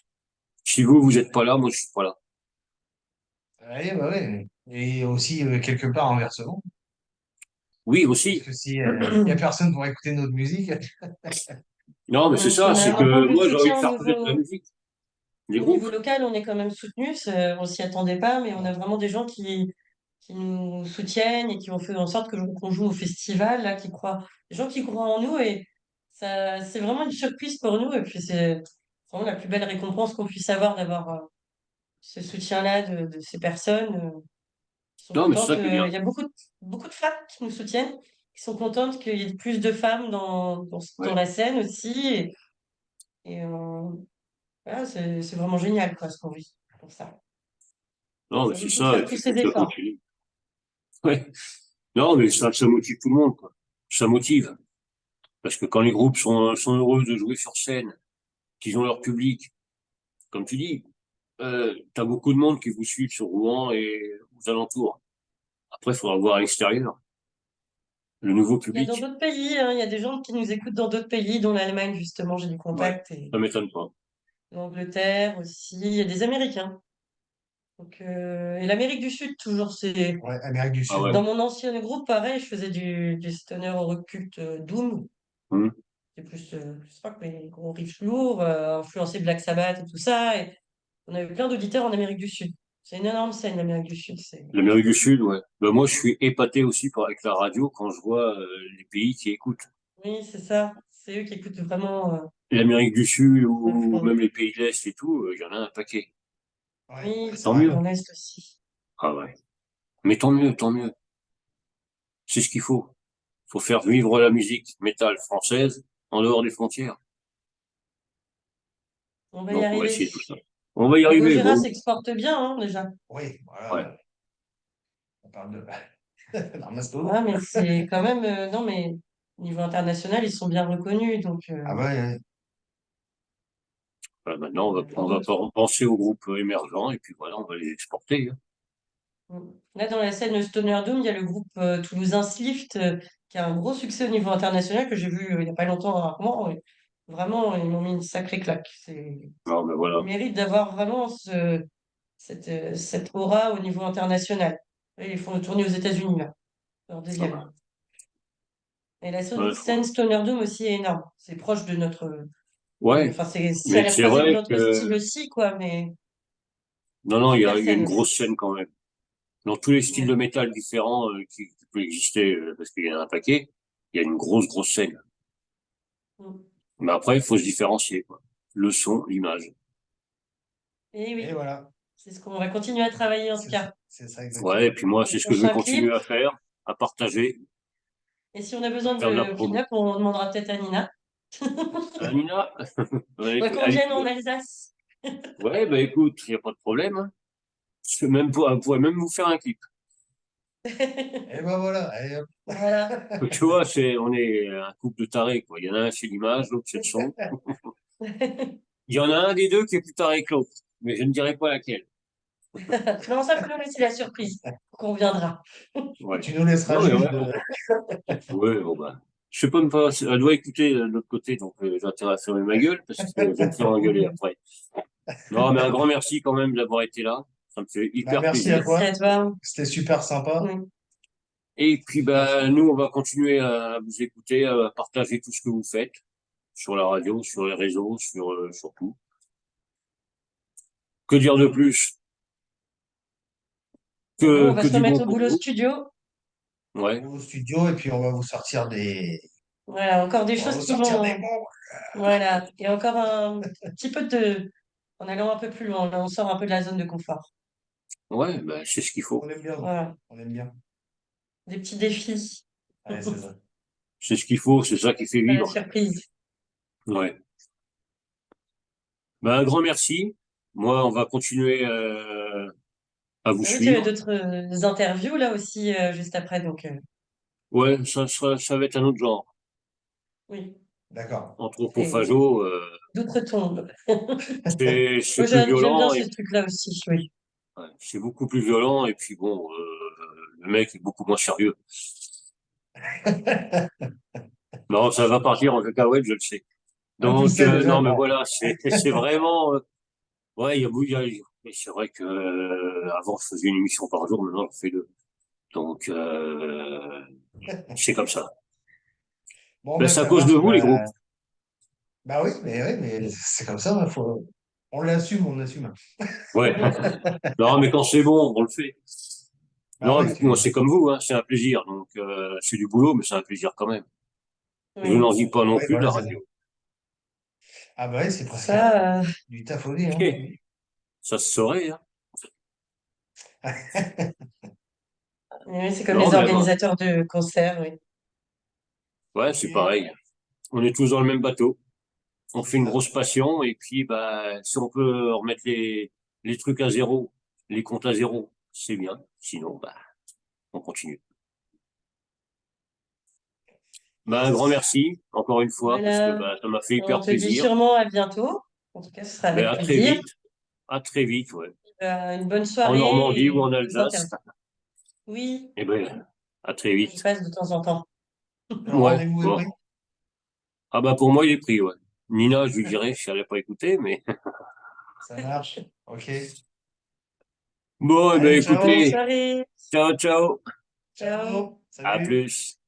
Si vous êtes pas là, moi, je suis pas là. ouais, bah ouais. Et aussi, quelque part, inversement. Oui, Parce aussi. que si y a personne pour écouter notre musique, Non, mais c'est si ça, on a c'est un peu que de moi, j'ai envie de soutien faire connaître la musique. Les au groupes. niveau local, on est quand même soutenu. On s'y attendait pas, mais on a vraiment des gens qui nous soutiennent et qui ont fait en sorte qu'on joue au festival, là, qui croient, des gens qui croient en nous et ça, c'est vraiment une surprise pour nous. Et puis c'est vraiment la plus belle récompense qu'on puisse avoir d'avoir ce soutien-là de ces personnes qui sont Non, mais c'est contentes. ça qui est bien. Il y a beaucoup de femmes qui nous soutiennent, qui sont contentes qu'il y ait plus de femmes dans Ouais. la scène aussi. Et voilà, c'est vraiment génial, quoi, ce qu'on vit pour ça. Non, mais Ça vaut c'est le coup de ça, faire et tous puis il faut ces que ça efforts. continue. Ouais. Non, mais ça motive tout le monde, quoi. Ça motive. Parce que quand les groupes sont heureux de jouer sur scène, qu'ils ont leur public, comme tu dis, t'as beaucoup de monde qui vous suivent sur Rouen et aux alentours. Après, il faudra voir à l'extérieur. Le nouveau Il y a dans public, d'autres pays, hein, il y a des gens qui nous écoutent dans d'autres pays, dont l'Allemagne, justement, j'ai du ouais, contact, et ça m'étonne pas. l'Angleterre aussi, il y a des Américains. Donc, et l'Amérique du Sud, toujours, c'est... ouais, Amérique du Ah Sud. ouais. Dans mon ancien groupe, pareil, je faisais du stoner occulte Doom. Hum. C'est plus, je sais pas, que les gros riffs lourds, influencé Black Sabbath et tout ça. Et on avait plein d'auditeurs en Amérique du Sud. C'est une énorme scène, l'Amérique du Sud. L'Amérique du Sud, ouais. Ben, moi, je suis épaté aussi avec la radio quand je vois les pays qui écoutent. Oui, c'est ça. C'est eux qui écoutent vraiment L'Amérique du Sud à ou fond. même les pays de l'Est et tout, il y en a un paquet. Ouais, Oui, ouais, c'est Tant vrai. mieux. dans l'Est aussi. Ah ouais. Mais tant mieux, tant mieux. C'est ce qu'il faut. Faut faire vivre la musique métal française en dehors des frontières. On va y Donc, on va arriver. essayer tout ça. On va y Bah, arriver, Gojira bon. s'exporte bien, hein, déjà. Oui, Ouais. voilà. On parle d'un Ouais, mastodonte. mais c'est quand même... non, mais au niveau international, ils sont bien reconnus. Donc, Ah ouais, ouais. Maintenant, on va donc, penser aux groupes émergents et puis voilà, on va les exporter, hein. là, dans la scène Stoner Doom, il y a le groupe toulousain Slift, qui a un gros succès au niveau international, que j'ai vu il n'y a pas longtemps rarement. Et vraiment, ils m'ont mis une sacrée claque. Non, ben Ils voilà, méritent d'avoir vraiment cette aura au niveau international. Et ils font le tournée aux États-Unis, là, leur ça va. deuxième. Et la Ouais, scène Stoner Doom aussi est énorme. C'est proche de notre. ouais. Enfin, c'est à Mais la c'est croisée de vrai notre style que, aussi, quoi, mais non, non, super il y a scène une aussi. grosse scène quand même. Dans tous les styles Ouais. de métal différents qui peuvent exister, parce qu'il y en a un paquet, il y a une grosse scène. Mm. Mais après, il faut se différencier, quoi. Le son, l'image. Et Et oui, voilà. c'est ce qu'on va continuer à travailler en tout cas. C'est ça Ouais, et exactement. puis moi, Le c'est ce que je vais prochain clip. continuer à faire, à partager, Et si on a à besoin faire de la de promo. clean-up, on demandera peut-être à Nina. Nina, Bah, qu'on allez, vienne en Alsace. ouais, bah écoute, il n'y a pas de problème, hein. On pourrait même vous faire un clip. Et ben voilà. Et hop. Voilà. Tu vois, on est un couple de tarés, quoi. Il y en a un c'est l'image, l'autre c'est le son. Il y en a un des deux qui est plus taré que l'autre, mais je ne dirai pas laquelle. Non, ça peut nous laisser la surprise qu'on viendra. Ouais. Tu nous laisseras Non, mais juge ouais, de. ouais, bon bah. Je sais pas me pas, elle doit écouter de l'autre côté, donc j'ai intérêt à fermer ma gueule parce que je vais me faire engueuler après. Non, mais un grand merci quand même d'avoir été là. Ça me fait Bah, hyper merci à plaisir. Merci toi. à toi. C'était super sympa. Oui. Et puis, bah, nous, on va continuer à vous écouter, à partager tout ce que vous faites sur la radio, sur les réseaux, sur tout. Que dire de plus? Et nous, on va Que se du bon remettre au pour boulot vous. studio. Ouais. Au studio et puis on va vous sortir des. Voilà, encore des On va choses vous qui sortir des vont. mots. Voilà. Et encore un petit peu de. En allant un peu plus loin, là, on sort un peu de la zone de confort. Ouais, bah, c'est ce qu'il faut. On aime bien. Voilà. On aime bien. Des petits défis, Ouais, c'est ça. C'est ce qu'il faut, c'est ça qui fait pas la vivre. surprise. Ouais. Ben, un grand merci. Moi, on va continuer à vous Ah oui, tu as suivre. d'autres interviews là aussi juste après, donc Ouais, ça va être un autre genre. oui, D'accord. c'est Anthropophago, d'outre-tombe. c'est Moi, plus j'aime bien violent et ces trucs-là aussi, oui. ouais, c'est beaucoup plus violent et puis bon, le mec est beaucoup moins sérieux. Non, ça va partir en cacahuète, je le sais. Ah, tu le Donc sais déjà, non, mais bon. voilà, c'est vraiment ouais, mais c'est vrai que avant je faisais une émission par jour, maintenant je fais deux. Donc c'est comme ça. Bon, Ben bah, c'est à ça cause de marche. vous les groupes. Bah oui, mais c'est comme ça, hein, on l'assume, on assume. Ouais. Non, mais quand c'est bon, on le fait. Bah Non, ouais, mais moi, tu... c'est comme vous, hein, c'est un plaisir. Donc, c'est du boulot, mais c'est un plaisir quand même. Je Oui. n'en dis pas non Oui, plus de voilà, la c'est ça. radio. Ah bah oui, c'est presque Ça, du taf aussi, hein. Ça se saurait, hein. oui, c'est comme Non, les mais bon, organisateurs de concerts, oui. ouais, Ok, c'est pareil. On est tous dans le même bateau. On fait c'est une ça. grosse passion, et puis, bah, si on peut remettre les trucs à zéro, les comptes à zéro, c'est bien. Sinon, bah, on continue. Bah, un grand Yes. merci, encore une fois, parce que, Voilà. bah, ça m'a fait On hyper te dit plaisir. sûrement à bientôt. En tout cas, ce sera Ben, avec plaisir. à très vite, ouais. Une bonne En soirée Normandie ou et en bonnes Alsace. interviews. Oui, Eh ben, à très j'y vite. passe de temps en temps. Le Ouais, rendez-vous est bon. pris. Ah bah pour moi, il est pris, ouais. Nina, je lui dirais, je n'allais pas écouter, mais Ça marche. Ok. bon, eh ben Allez, Bonne ciao. écoutez, soirée. ciao, ciao, Ciao. Ciao. à Salut. plus.